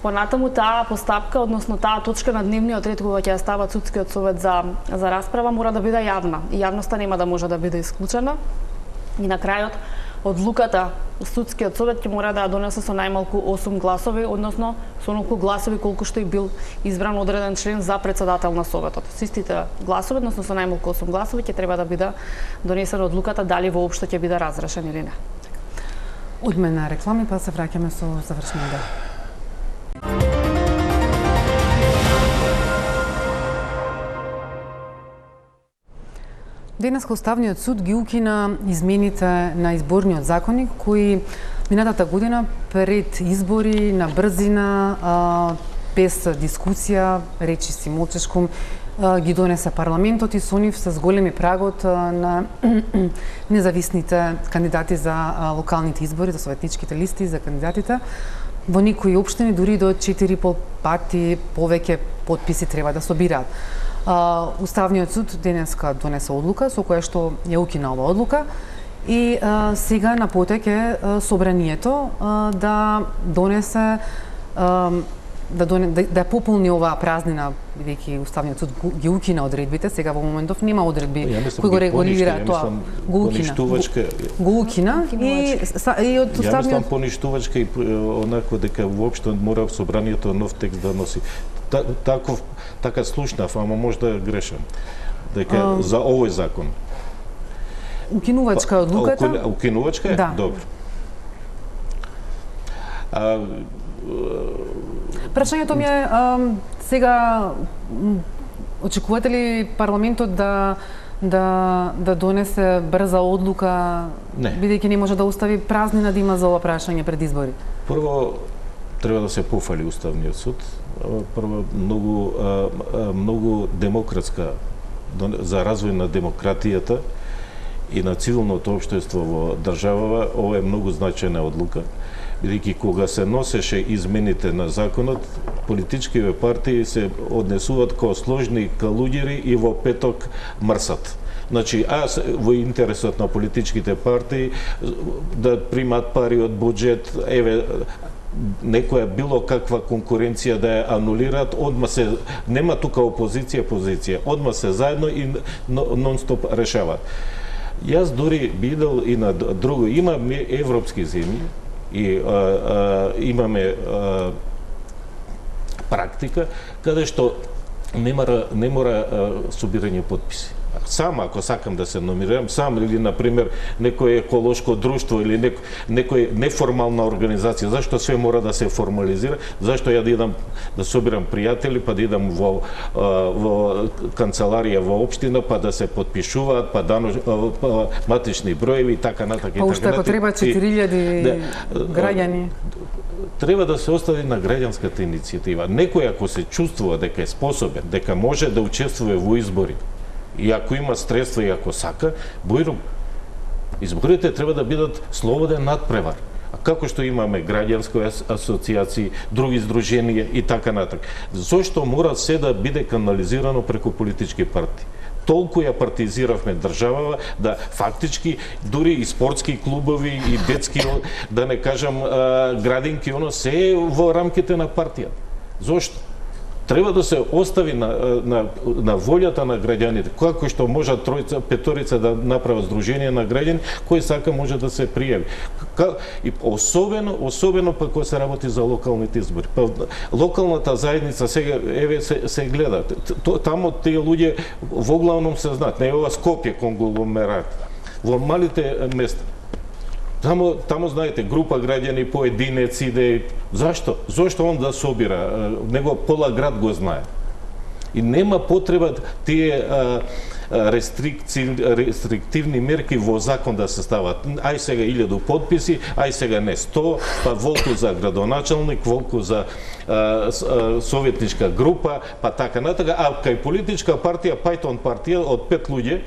Понатаму таа постапка, односно таа точка на дневниот ред кога ќе ја стават судскиот совет за расправа мора да биде јавна. И јавноста нема да може да биде исклучена. И на крајот одлуката судскиот совет ќе мора да ја донесе со најмалку 8 гласови, односно со онолку гласови колку што и бил избран одреден член за председател на советот. Со истите гласови, односно со најмалку 8 гласови ќе треба да биде донесена одлуката дали воопшто ќе биде разрешен или не. Одме на реклами, па се враќаме со завршниот дел. Денеска Уставниот суд ги укина измените на изборниот законник кои минатата година пред избори на брзина, без дискусија, речиси молчешком, ги донесе парламентот и со нив с големи прагот на независните кандидати за локалните избори, за советничките листи, за кандидатите. Во некои општини дури до 4,5 пати повеќе потписи треба да собираат. Уставниот суд денеска донесе одлука со која што ја укина оваа одлука и сега на потек е собранието да донесе да пополни оваа празнина, бидејќи Уставниот суд ги укина одредбите, сега во моментов нема одредби кои го регулира тоа. Го укина и од Уставниот... Ја мислам поништувачка и онако дека воопшто мора собранието нов текст да носи. Така слушнав, ама можда грешам. Дека за овој закон. Укинувачка одлуката? Укинувачка е? Да. Добро. Прашањето ми е сега очекувате ли парламентот да донесе брза одлука, бидејќи не може да остави празнина да има за ова прашање пред избори? Прво треба да се пофали Уставниот суд. Прво многу демократска за развој на демократијата и на цивилното општество во државава, ова е многу значајна одлука, бидејќи кога се носеше измените на законот, политичките партии се однесуваат како сложни калуѓери и во петок мрсат. Значи, во интересот на политичките партии да примат пари од буџет, некоја било каква конкуренција да ја анулираат, одма се нема тука позиција, одма се заедно и нон-стоп решаваат. Јас дури бидел и на друго, имаме европски земји и имаме практика каде што не мора собирање потписи. Сам ако сакам да се номинирам, сам или например некое еколошко друштво или некој неформална организација, зашто све мора да се формализира, зашто ја да идам да собирам пријатели, па да идам во канцеларија во општина, па да се потпишуваат, па матични броеви и така натака. Па уште ако треба 4000 граѓани. Треба да се остави на граѓанската иницијатива. Некој ако се чувствува дека е способен, дека може да учествува во избори, и ако има средства и ако сака, бојрум. Изборите треба да бидат слободен надпревар. А како што имаме граѓански асоцијации, други здруженија и така натака. Зошто мора се да биде канализирано преку политички партии? Толку ја партизиравме државава да фактички дури и спортски клубови и детски, да не кажам градинки, се во рамките на партија. Зошто? Треба да се остави на волјата на граѓаните. Како што можат тројца, петорица да направат здружение на граѓани, кој сака може да се пријави. И особено па кога се работи за локалните избори. Па локалната заедница сега се гледа. Тамо тие луѓе во главном се знаат. Не е ова Скопје конгломерат. Во малите места. Тамо знаете, група граѓани поединец иде. Зашто? Зошто он да собира? Него пола град го знае. И нема потреба тие рестриктивни мерки во закон да се стават. Ај сега 1000 подписи, ај сега не 100, па волку за градоначалник, волку за советничка група, па така натака, а кај политичка партија, Пајтон партија од 5 луѓе,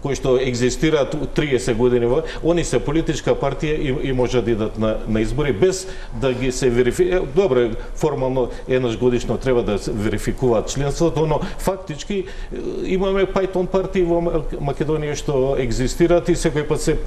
кои што екзистираат 30 години, они се политичка партија и може да идат на избори без да ги се верификува. Добро, формално еднаш годишно треба да се верификуваат членството, но фактички имаме Пајтон партии во Македонија што екзистираат и секој пат се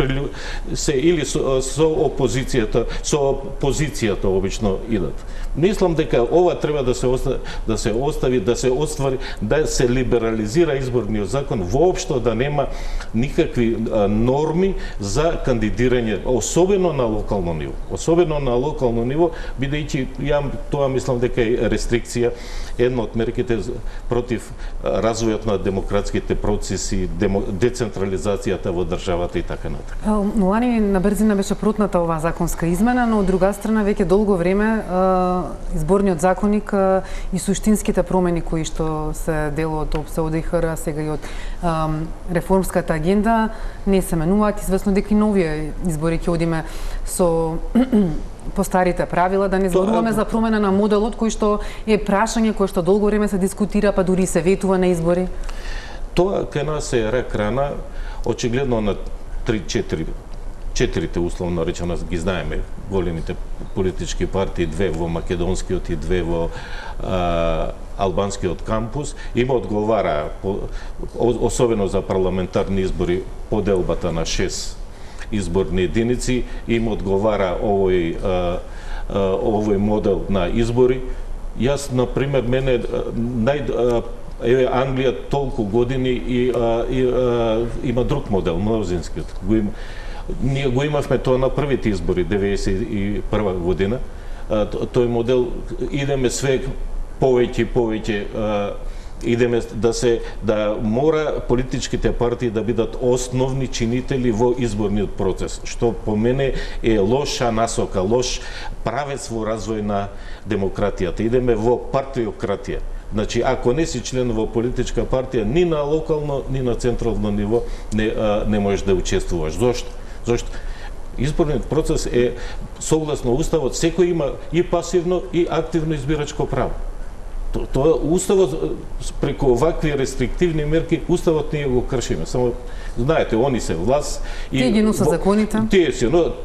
или со опозицијата, со позицијата обично идат. Мислам дека ова треба да се остави, да се оствари, да се либерализира изборниот закон, воопшто да нема никакви норми за кандидирање, особено на локално ниво. Особено на локално ниво, бидејќи ја тоа мислам дека е рестрикција, една од мерките против развојот на демократските процеси, децентрализацијата во државата и така натака. Лани на брзина беше протната оваа законска измена, но од друга страна веќе долго време изборниот законник и суштинските промени кои што се дел од ОДИХР, сега и од реформската агенда не се менуваат, известно дека и новија избори ќе одиме со по старите правила, да не зборуваме за промена на моделот кој што е прашање кој што долго време се дискутира, па дури се ветува на избори. Тоа кај нас е рак рана, очигледно на 4 условно речено ги знаеме, големите политички партии, 2 во македонскиот и 2 во албанскиот кампус, им одговара, особено за парламентарни избори, поделбата на 6 изборни единици, им одговара овој модел на избори, Јас, например, мене еве Англија толку години и има друг модел, мнозинскиот. Ние го имавме тоа на првите избори 91 година. Тој модел идеме све повеќе идеме да мора политичките партии да бидат основни чинители во изборниот процес, што по мене е лоша насока, лош правец во развој на демократијата. Идеме во партиократија. Значи, ако не си член во политичка партија, ни на локално, ни на централно ниво не можеш да учествуваш. Зошто? Изборниот процес е согласно уставот, секој има и пасивно и активно избирачко право. Тоа уставот преку овакви рестриктивни мерки, уставот ние го кршиме. Само знаете, они се власт и тие ги носат законите.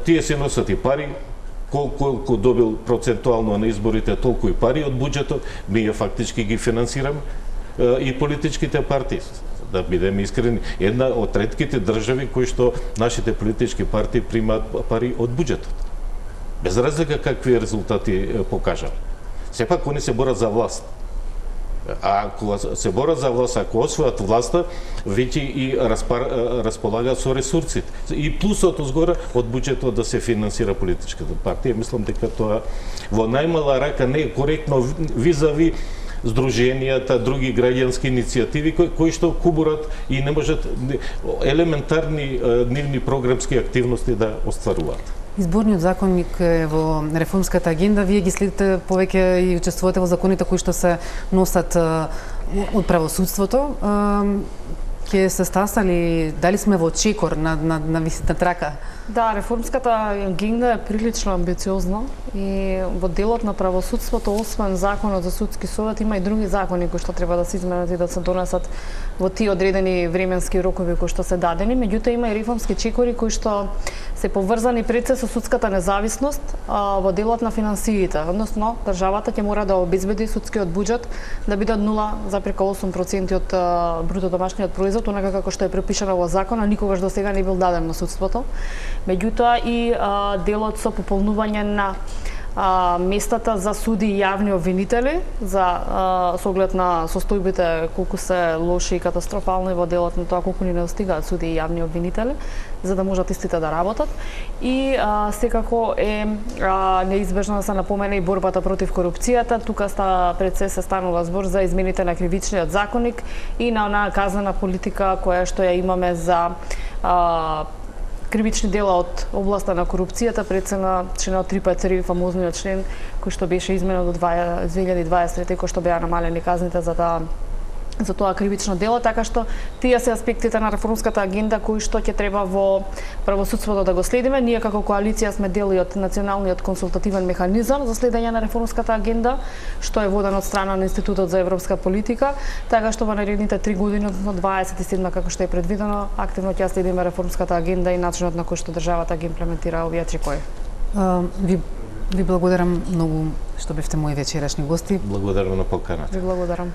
Тие се носат и пари. Колку добил процентуално на изборите, толку и пари од буџетот, ние фактички ги финансираме и политичките партии. Да бидеме искрени, една од ретките држави кои што нашите политички партии примаат пари од буџетот. Без разлика какви резултати покажат. Сепак они се борат за власт. А ако се борат за власт, ако освојат власта, веќе и располагаат со ресурсите. И плюсот озгора од буџетот да се финансира политичката партија. Мислам дека тоа во најмала рака не е коректно визави здруженијата, други граѓански иницијативи кои што кубурат и не можат елементарни нивни програмски активности да остваруваат. Изборниот законник е во реформската агенда. Вие ги следите повеќе и учествувате во законите кои што се носат од правосудството. Ќе се стасали, дали сме во чекор на трака? Да, реформската агенда е прилично амбициозна и во делот на правосудството, освен законот за судски совет, има и други закони кои што треба да се изменат и да се донесат во тие одредени временски рокови кои што се дадени. Меѓутоа има и реформски чекори кои што се поврзани пред се со судската независност во делот на финансиите, односно државата ќе мора да обезбеди судскиот буџет да биде од 0,8% од бруто домашниот производ, онака како што е препишано во закон, а никогаш до сега не бил даден на судството. Меѓутоа и делот со пополнување на местата за суди и јавни обвинители со оглед на состојбите колку се лоши и катастрофални во делот на тоа колку ни не достигаат суди и јавни обвинители за да можат истите да работат и секако е неизбежно да се напомене и борбата против корупцијата. Тука пред се станува збор за измените на кривичниот законник и на онаа казнена политика која што ја имаме за кривични дела од областа на корупцијата, пред се на членот 353, фамозниот член кој што беше изменен до 2023, кој што беа намалени казните за тоа кривично дело, така што тие се аспектите на реформската агенда кои што ќе треба во правосудството да го следиме. Ние како коалиција сме дел од националниот консултативен механизам за следење на реформската агенда, што е воден од страна на Институтот за европска политика, така што во наредните 3 години, односно 27 како што е предвидено, активно ќе следиме реформската агенда и начинот на кој што државата ги имплементира овие чекори. Ви благодарам многу што бевте мои вечерашни гости. Благодарам на поканата. Ви благодарам.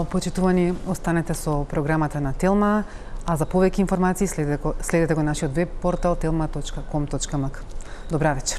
Почитувани, останете со програмата на Телма, а за повеќе информации следете го нашиот веб портал telma.com.mk. Добра вечер.